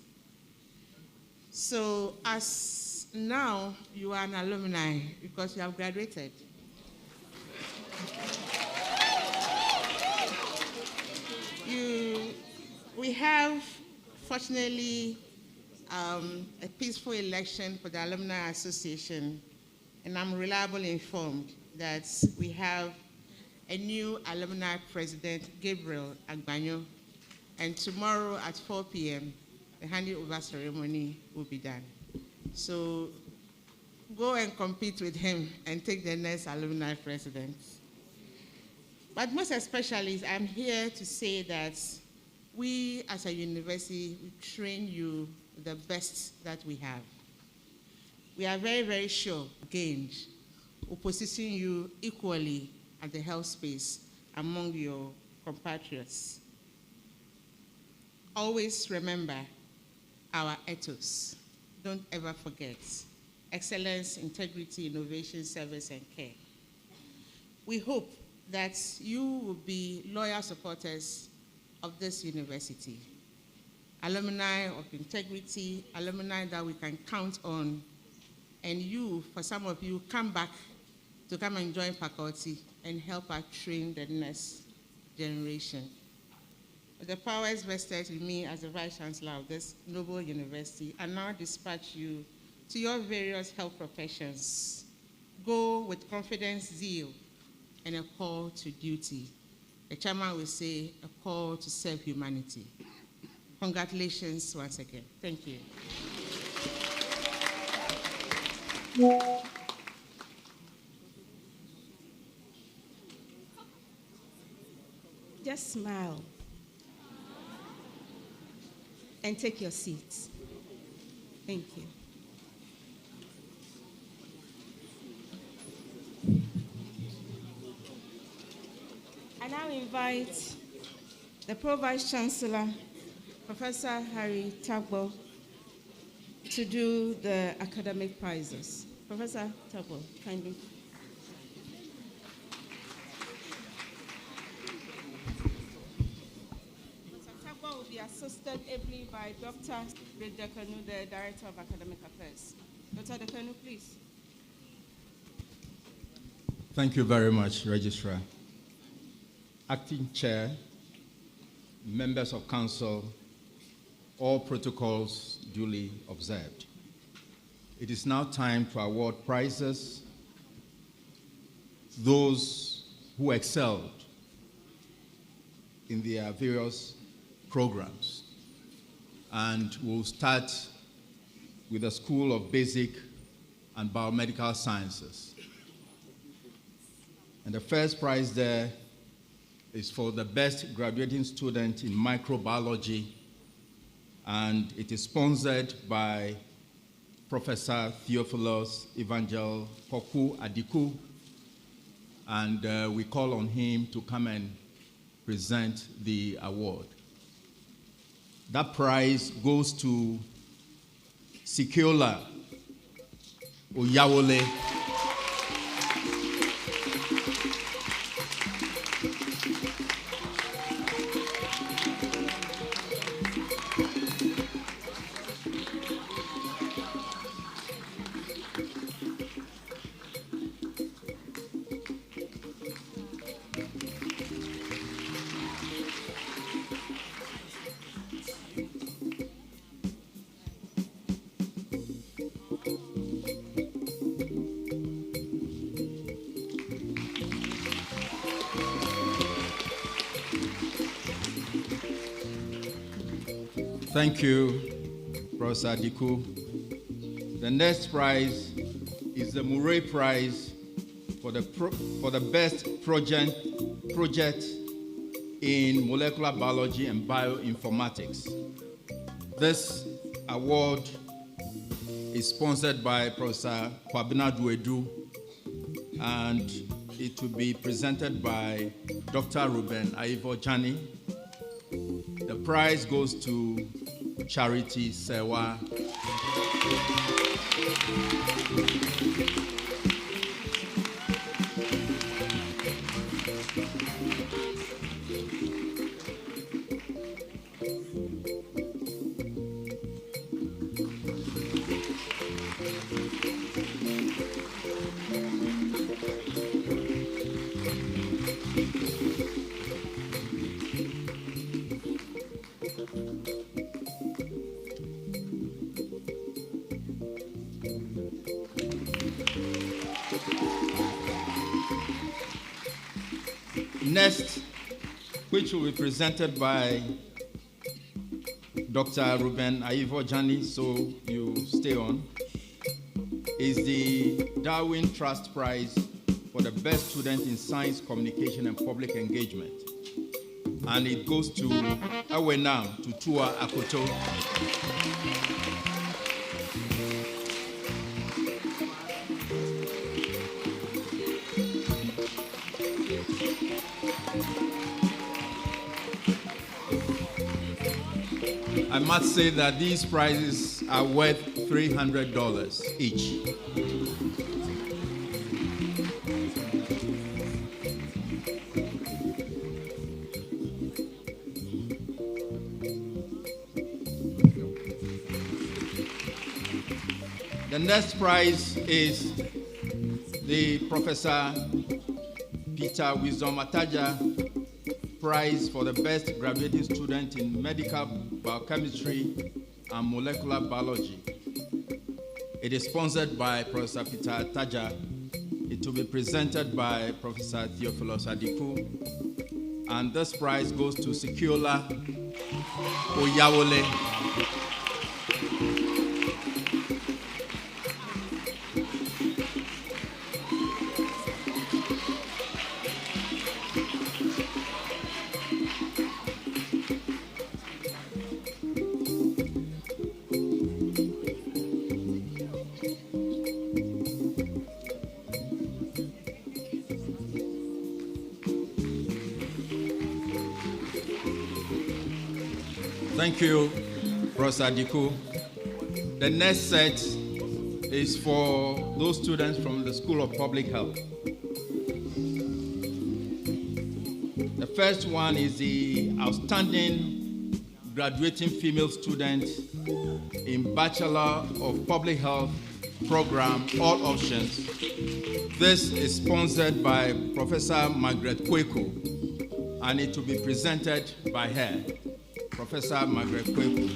So as now you are an alumni because you have graduated. We have, fortunately, a peaceful election for the Alumni Association, and I'm reliably informed that we have a new alumni president, Gabriel Agbanyo, and tomorrow at 4 p.m., the handing over ceremony will be done. So go and compete with him and take the next alumni president. But most especially, I'm here to say that we as a university, we train you the best that we have. We are very, very sure, again, will position you equally at the health space among your compatriots. Always remember our ethos. Don't ever forget. Excellence, integrity, innovation, service, and care. We hope that you will be loyal supporters of this university. Alumni of integrity, alumni that we can count on, and you, for some of you, come back to come and join faculty and help us train the next generation. The powers vested in me as the Vice Chancellor of this noble university, I now dispatch you to your various health professions. Go with confidence, zeal, and a call to duty. The chairman will say a call to serve humanity. Congratulations once again. Thank you. Just smile and take your seats. Thank you. I now invite the Pro-Vice Chancellor, Professor Harry Tagbo, to do the academic prizes. Professor Tagbo, kindly. Will be assisted ably by Dr. Dekanu, the Director of Academic Affairs. Dr. Dekanu, please. Thank you very much, Registrar. Acting Chair, members of Council, all protocols duly observed. It is now time to award prizes. Those who excelled in their various programs. And we'll start with the School of Basic and Biomedical Sciences. And the first prize there is for the best graduating student in microbiology, and it is sponsored by Professor Theophilus Evangel Poku Adiku, and we call on him to come and present the award. That prize goes to Sikiola Oyawole. Thank you, Professor Adiku. The next prize is the Murray Prize for the best project in molecular biology and bioinformatics. This award is sponsored by Professor Kwabena Duedu, and it will be presented by Dr. Ruben Aivojani. The prize goes to Charity Sewa. Next, which will be presented by Dr. Ruben Aivojani, so you stay on, is the Darwin Trust Prize for the best student in science, communication, and public engagement. And it goes to Awenam Tutua Akoto. I must say that these prizes are worth $300 each. The next prize is the Professor Peter Wisdom Ataja Prize for the best graduating student in medical biochemistry and molecular biology. It is sponsored by Professor Peter Ataja. It will be presented by Professor Theophilus Adiku. And this prize goes to Sikiola Oyawole. Thank you, Professor Diku. The next set is for those students from the School of Public Health. The first one is the outstanding graduating female student in Bachelor of Public Health program, All Options. This is sponsored by Professor Margaret Kweku, and it will be presented by her. Professor Margaret Kweku.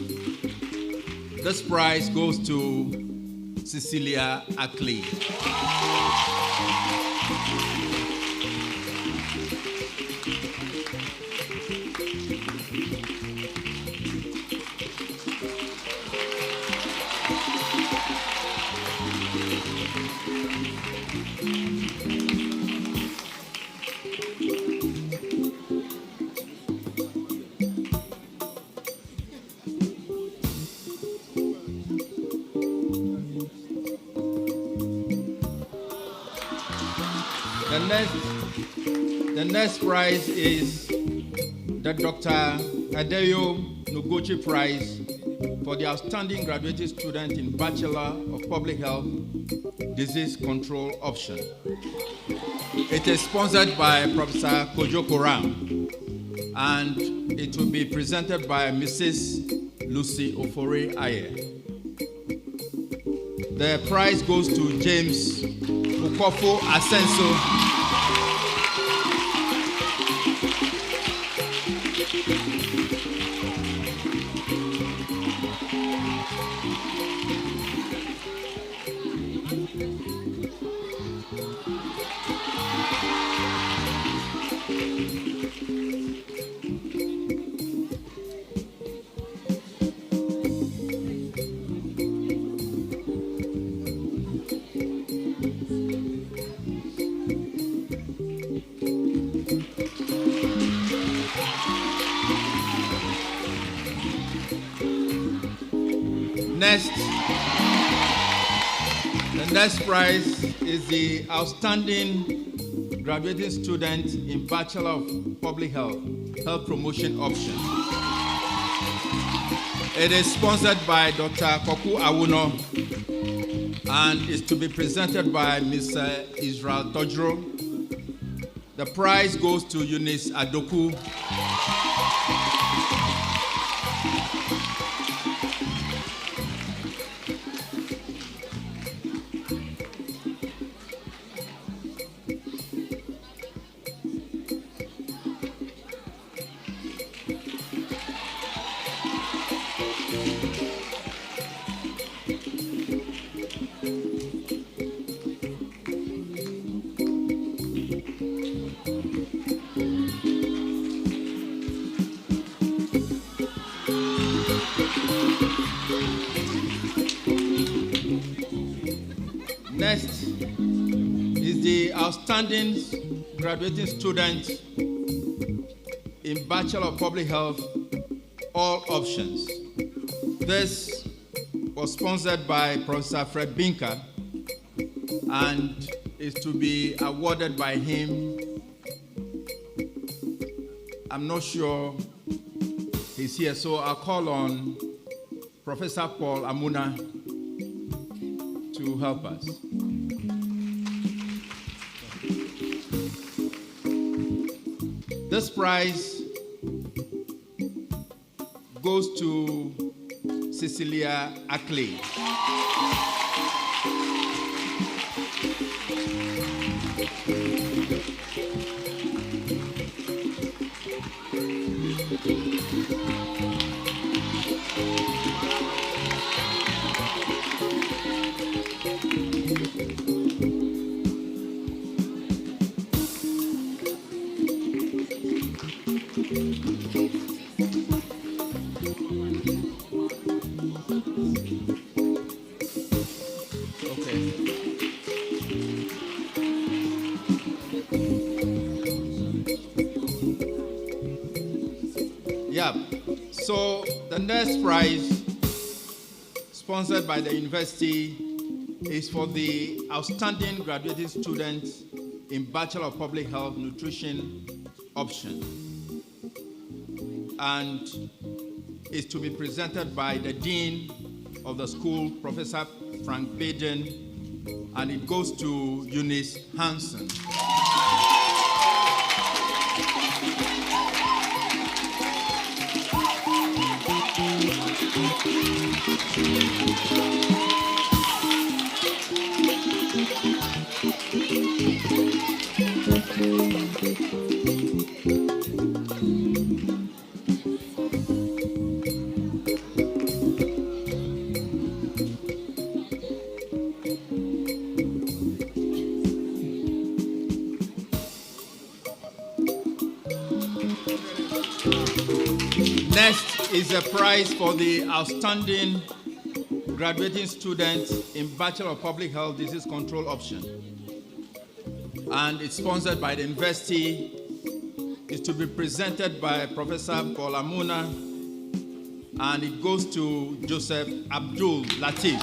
This prize goes to Cecilia Ackley. The next prize is the Dr. Adeyo Nogochi Prize for the outstanding graduating student in Bachelor of Public Health Disease Control Option. It is sponsored by Professor Kojo Koram, and it will be presented by Mrs. Lucy Ofori Aye. The prize goes to James Ukofo Asenso. The next prize is the outstanding graduating student in Bachelor of Public Health, Health Promotion Option. It is sponsored by Dr. Koku Awuno and is to be presented by Mr. Israel Dodro. The prize goes to Eunice Adoku. Next is the outstanding graduating student in Bachelor of Public Health, all options. This was sponsored by Professor Fred Binka and is to be awarded by him. I'm not sure he's here, so I'll call on Professor Paul Amuna to help us. This prize goes to Cecilia Ackley. So the next prize, sponsored by the university, is for the outstanding graduating students in Bachelor of Public Health Nutrition option, and is to be presented by the Dean of the school, Professor Frank Baden, and it goes to Eunice Hansen. Next is a prize for the outstanding graduating student in Bachelor of Public Health Disease Control option. And it's sponsored by the university. It's to be presented by Professor Paul Amuna, and it goes to Joseph Abdul Latif.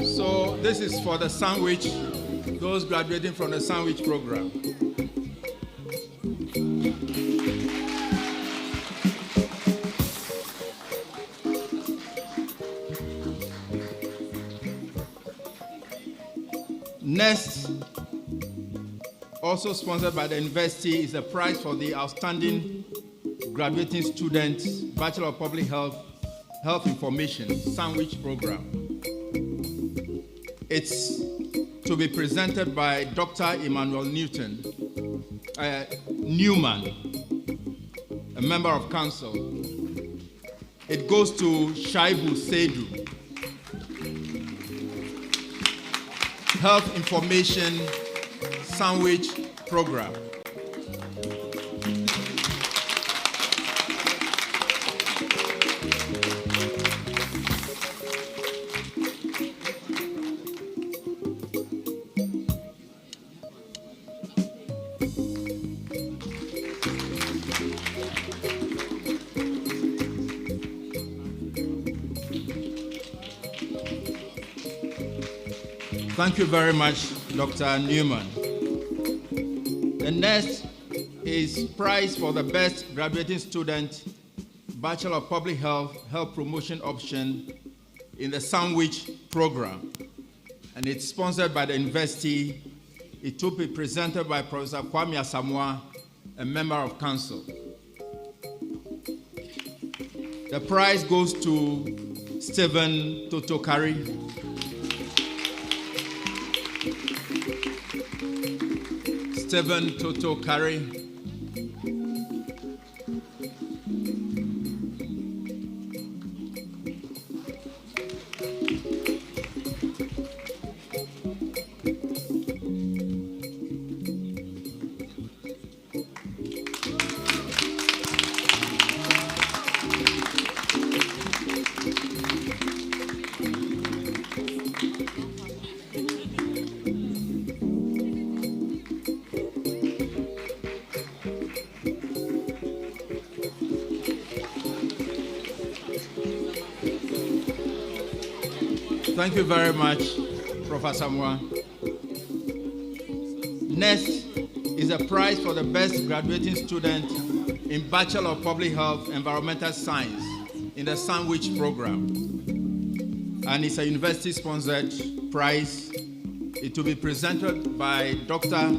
So this is for the sandwich, those graduating from the sandwich program. Next, also sponsored by the university, is a prize for the outstanding graduating students, Bachelor of Public Health, Health Information Sandwich Program. It's to be presented by Dr. Emmanuel Newman, a member of council. It goes to Shaibu Seidu. Health Information Sandwich Program. Thank you very much, Dr. Newman. The next is prize for the best graduating student, Bachelor of Public Health, Health Promotion option in the Sandwich program. And it's sponsored by the university. It will be presented by Professor Kwame Asamoah, a member of council. The prize goes to Stephen Totokari. Stephen Totokari. Thank you very much, Professor Moa. Next is a prize for the best graduating student in Bachelor of Public Health Environmental Science in the Sandwich program. And it's a university-sponsored prize. It will be presented by Dr.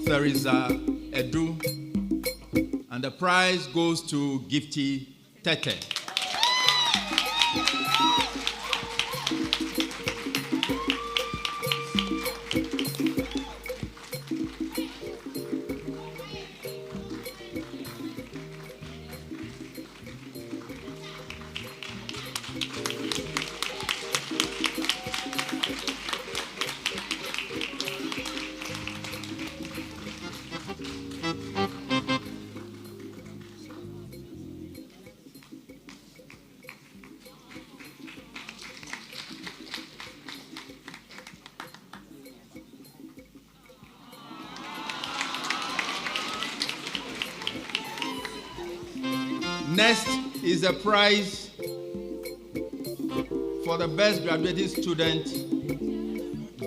Theresa Edu. And the prize goes to Gifty Tete. Next is the prize for the best graduating student,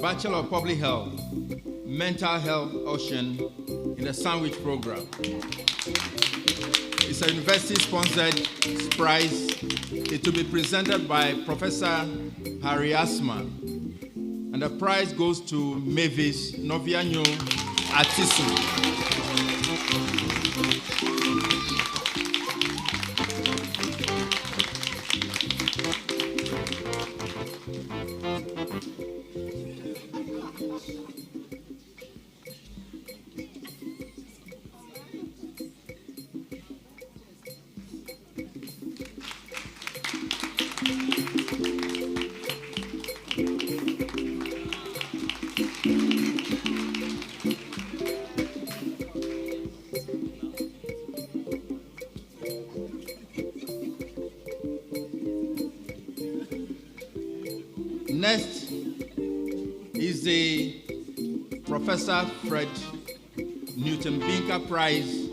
Bachelor of Public Health, Mental Health option in the Sandwich program. It's a university-sponsored prize. It will be presented by Professor Harry Asma. And the prize goes to Mavis Noviano Atisu. Next is the Professor Fred Newton Binker Prize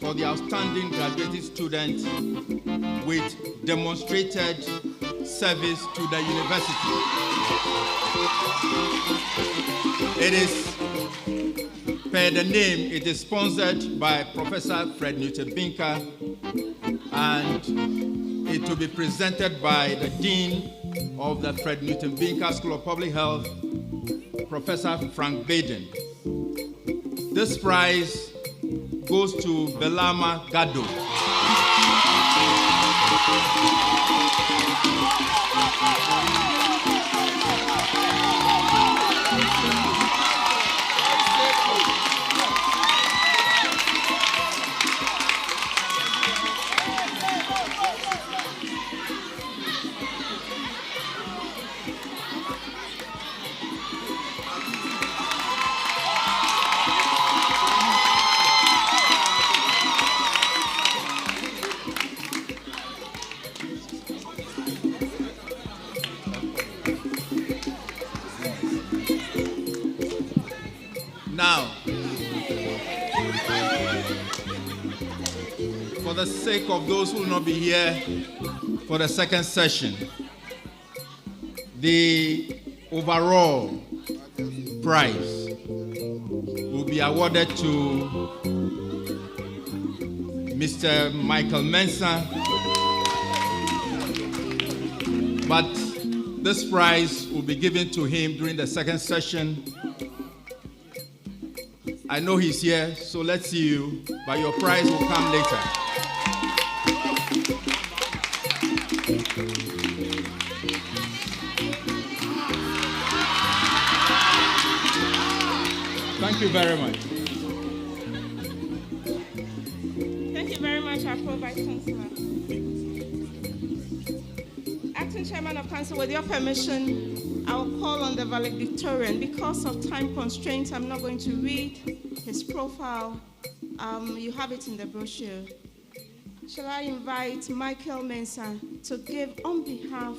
for the outstanding graduating student with demonstrated service to the university. It is, per the name, it is sponsored by Professor Fred Newton Binker, and it will be presented by the Dean of the Fred Newton Binker School of Public Health, Professor Frank Baden. This prize goes to Belama Gado. Now, for the sake of those who will not be here for the second session, the overall prize will be awarded to Mr. Michael Mensah. But this prize will be given to him during the second session. I know he's here, so let's see you, but your prize will come later. Thank you very much. Thank you very much, our Pro-Vice Chancellor. Acting Chairman of Council, with your permission, I will call on the valedictorian. Because of time constraints, I'm not going to read his profile. You have it in the brochure. Shall I invite Michael Mensah to give, on behalf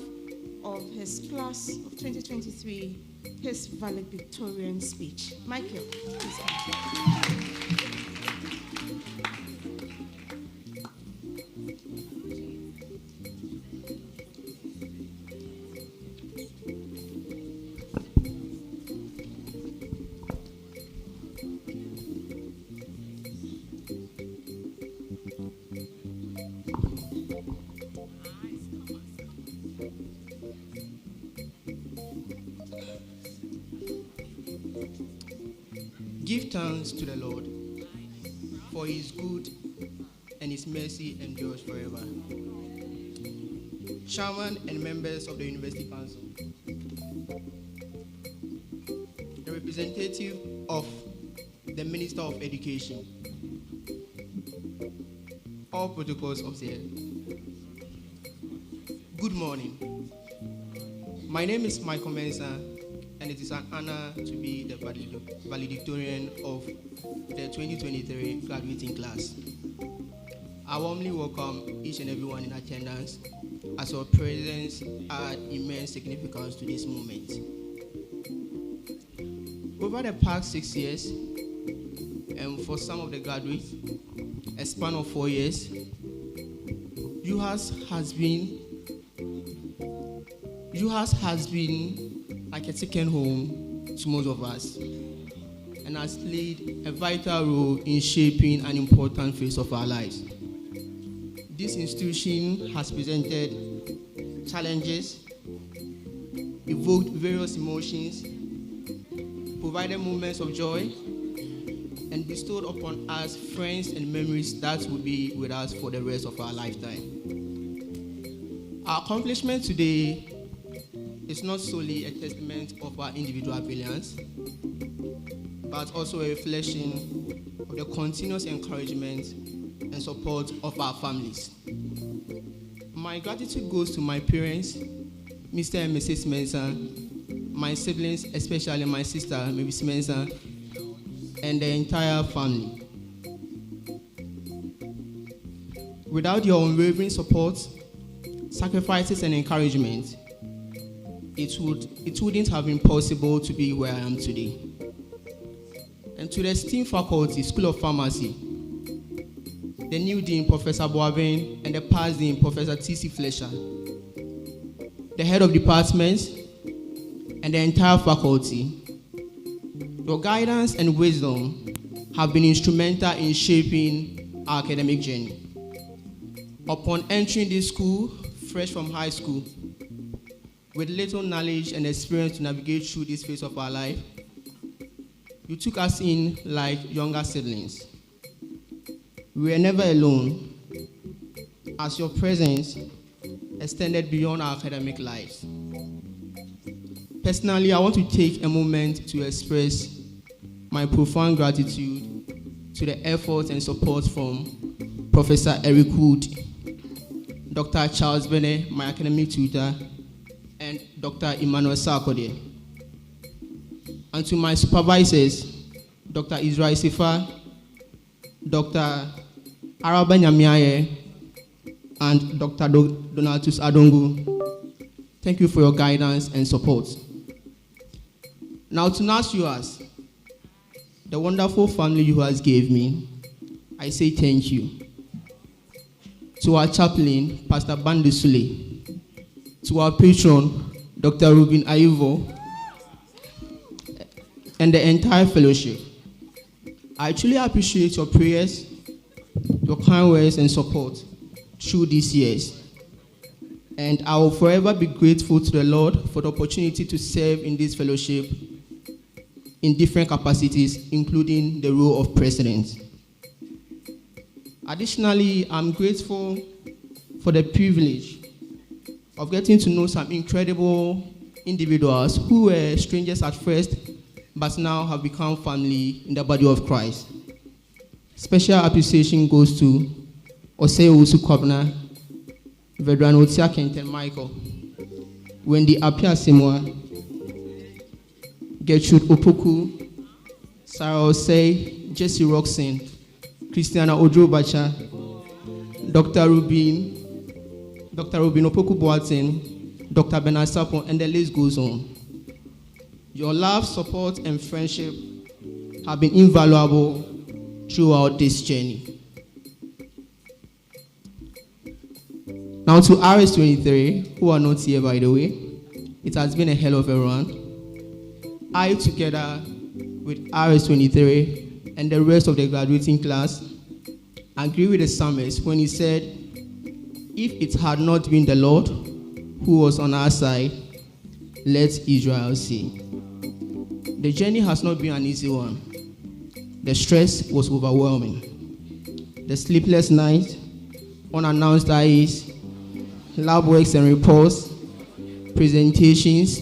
of his class of 2023, his valedictorian speech? Michael, please come. Give thanks to the Lord, for he is good and his mercy endures forever. Chairman and members of the University Council, the representative of the Minister of Education, all protocols observed. Good morning. My name is Michael Mensah, and it is an honor to be the valedictorian of the 2023 graduating class. I warmly welcome each and everyone in attendance, as our presence adds immense significance to this moment. Over the past 6 years, and for some of the graduates, a span of 4 years, UHAS has been like a second home to most of us, and has played a vital role in shaping an important phase of our lives. This institution has presented challenges, evoked various emotions, provided moments of joy, and bestowed upon us friends and memories that will be with us for the rest of our lifetime. Our accomplishment today is not solely a testament of our individual brilliance, but also a reflection of the continuous encouragement and support of our families. My gratitude goes to my parents, Mr. and Mrs. Mensah, my siblings, especially my sister, Mrs. Mensah, and the entire family. Without your unwavering support, sacrifices, and encouragement, it wouldn't have been possible to be where I am today. And to the esteemed faculty, School of Pharmacy, the new Dean, Professor Boabin, and the past Dean, Professor T.C. Fletcher, the head of departments, and the entire faculty, your guidance and wisdom have been instrumental in shaping our academic journey. Upon entering this school, fresh from high school, with little knowledge and experience to navigate through this phase of our life, you took us in like younger siblings. We were never alone, as your presence extended beyond our academic lives. Personally, I want to take a moment to express my profound gratitude to the efforts and support from Professor Eric Wood, Dr. Charles Bene, my academic tutor, and Dr. Emmanuel Sarkodie. And to my supervisors, Dr. Israel Sifa, Dr. Araba Nyamiaye, and Dr. Donatus Adongu. Thank you for your guidance and support. Now to UHAS, the wonderful family UHAS gave me, I say thank you. To our chaplain, Pastor Bandisule, to our patron, Dr. Rubin Ayuvo, and the entire fellowship. I truly appreciate your prayers, your kind words, and support through these years. And I will forever be grateful to the Lord for the opportunity to serve in this fellowship in different capacities, including the role of president. Additionally, I'm grateful for the privilege of getting to know some incredible individuals who were strangers at first, but now have become family in the body of Christ. Special appreciation goes to Osei Usu Kobna, Vedran Otia Kenten Michael, Wendy Apia Simwa, Gertrude Opoku, Sarah Osei, Jesse Roxon, Christiana Odro Bacha, Dr. Rubin Opoku Boateng, Dr. Bernard Sapon, and the list goes on. Your love, support, and friendship have been invaluable throughout this journey. Now to RS23, who are not here by the way, it has been a hell of a run. I, together with RS23 and the rest of the graduating class, agree with the psalmist when he said, if it had not been the Lord who was on our side, let Israel see. The journey has not been an easy one. The stress was overwhelming. The sleepless night, unannounced IEs, lab works and reports, presentations,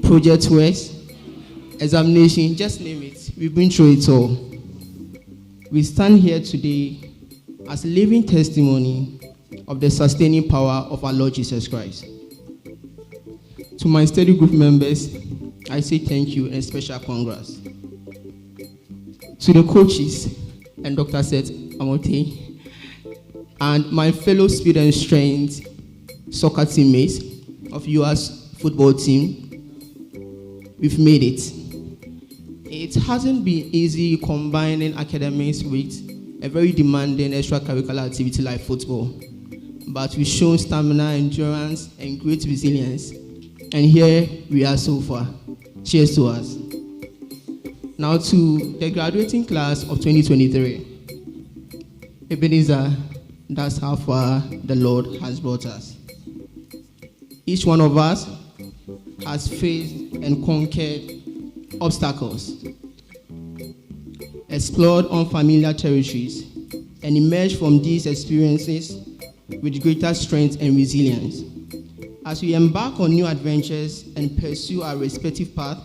project works, examination, just name it. We've been through it all. We stand here today as a living testimony of the sustaining power of our Lord Jesus Christ. To my study group members, I say thank you and special congrats. To the coaches and Dr. Seth Amote and my fellow speed and strength soccer teammates of UHAS football team, we've made it. It hasn't been easy combining academics with a very demanding extracurricular activity like football, but we've shown stamina, endurance, and great resilience. And here we are so far. Cheers to us. Now to the graduating class of 2023. Ebenezer, that's how far the Lord has brought us. Each one of us has faced and conquered obstacles, explored unfamiliar territories, and emerged from these experiences with greater strength and resilience. As we embark on new adventures and pursue our respective paths,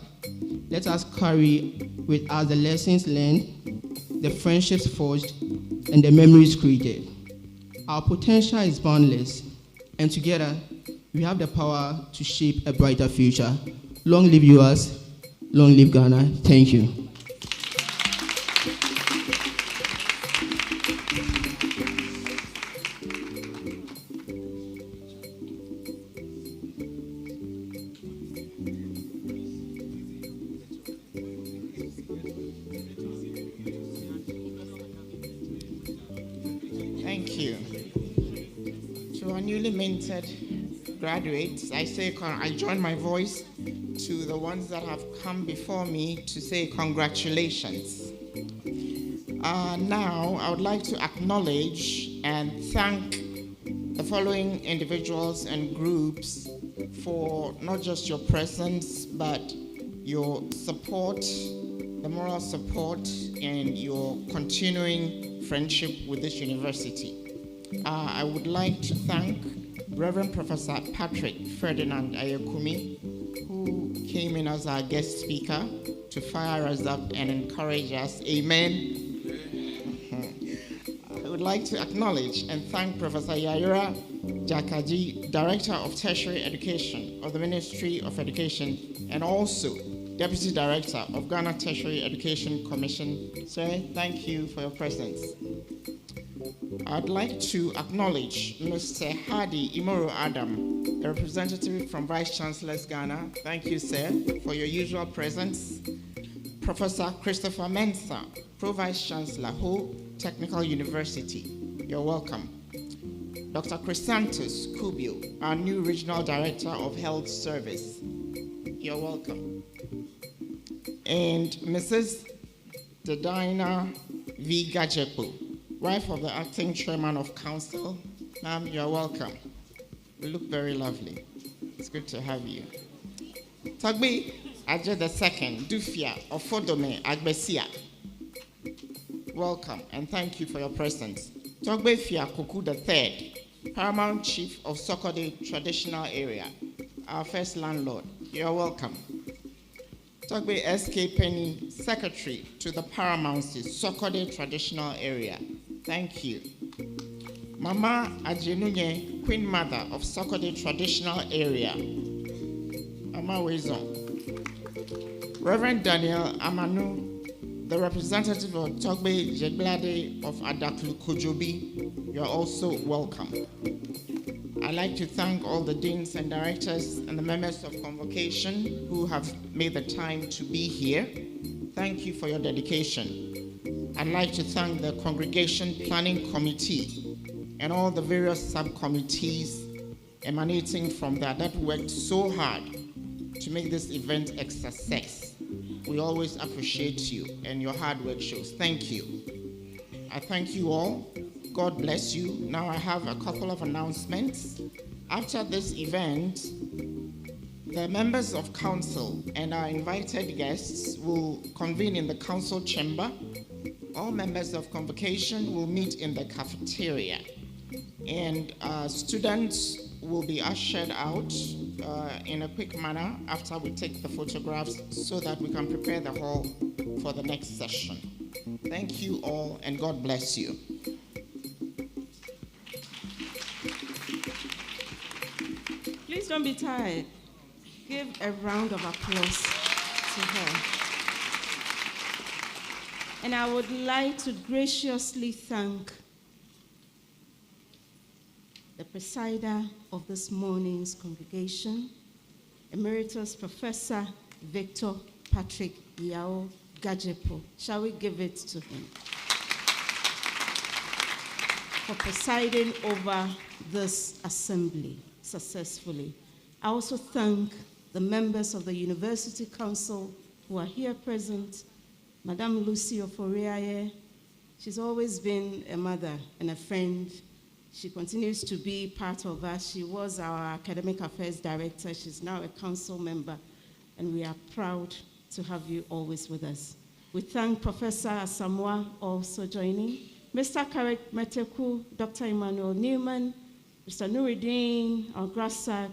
let us carry with us the lessons learned, the friendships forged, and the memories created. Our potential is boundless, and together we have the power to shape a brighter future. Long live UHAS, long live Ghana. Thank you. Thank you. To our newly minted graduates, I join my voice to the ones that have come before me to say congratulations. Now, I would like to acknowledge and thank the following individuals and groups for not just your presence, but your support, the moral support, and your continuing friendship with this university. I would like to thank Reverend Professor Patrick Ferdinand Ayekumi, who came in as our guest speaker to fire us up and encourage us. Amen. I would like to acknowledge and thank Professor Yayura Jakaji, Director of Tertiary Education of the Ministry of Education, and also Deputy Director of Ghana Tertiary Education Commission. Sir, thank you for your presence. I'd like to acknowledge Mr. Hadi Imoro Adam, a representative from Vice Chancellor's Ghana. Thank you, sir, for your usual presence. Professor Christopher Mensah, Pro-Vice Chancellor, Ho Technical University. You're welcome. Dr. Chrysanthus Kubio, our new Regional Director of Health Service. You're welcome. and Mrs. Dedina V. Gajepo, wife of the acting chairman of council. Ma'am, you're welcome. You look very lovely. It's good to have you. Tagbe Aje II, Dufia Ofodome Agbesia. Welcome and thank you for your presence. Togbe Fia Kuku III, Paramount Chief of Sokode Traditional Area, our first landlord. You're welcome. Togbe S.K. Penny, Secretary to the Paramountcy Sokode Traditional Area. Thank you. Mama Ajenunye, Queen Mother of Sokode Traditional Area. Mama Wezon. Reverend Daniel Amanu, the representative of Togbe Jeglade of Adaklu Kojobi, you're also welcome. I'd like to thank all the deans and directors and the members of convocation who have made the time to be here. Thank you for your dedication. I'd like to thank the Congregation Planning Committee and all the various subcommittees emanating from that worked so hard to make this event a success. We always appreciate you and your hard work shows. Thank you. I thank you all. God bless you. Now I have a couple of announcements. After this event, the members of council and our invited guests will convene in the council chamber. All members of convocation will meet in the cafeteria. And students will be ushered out in a quick manner after we take the photographs so that we can prepare the hall for the next session. Thank you all and God bless you. Please don't be tired. Give a round of applause to her. And I would like to graciously thank the presider of this morning's congregation, Emeritus Professor Victor Patrick Yao Gajepo. Shall we give it to him for presiding over this assembly successfully. I also thank the members of the University Council who are here present. Madame Lucy Oforiaye, she's always been a mother and a friend. She continues to be part of us. She was our academic affairs director. She's now a council member, and we are proud to have you always with us. We thank Professor Asamoah also joining, Mr. Karek Meteku, Dr. Emmanuel Newman, Mr. Nuruddin, our GRASAC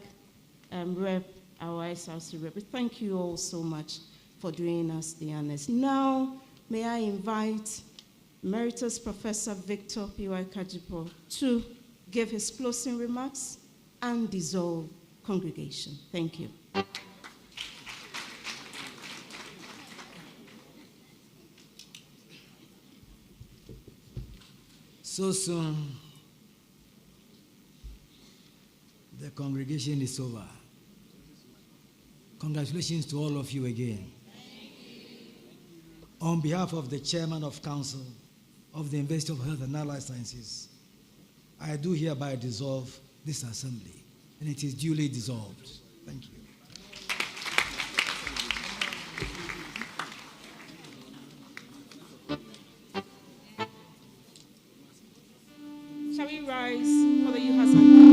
rep, our SRC rep. We thank you all so much for doing us the honors. Now, may I invite Emeritus Professor Victor P.Y. Gajepo to give his closing remarks and dissolve congregation. Thank you. So soon, the congregation is over. Congratulations to all of you again. On behalf of the Chairman of Council of the University of Health and Allied Sciences, I do hereby dissolve this assembly, and it is duly dissolved. Thank you. Shall we rise for the UHAS?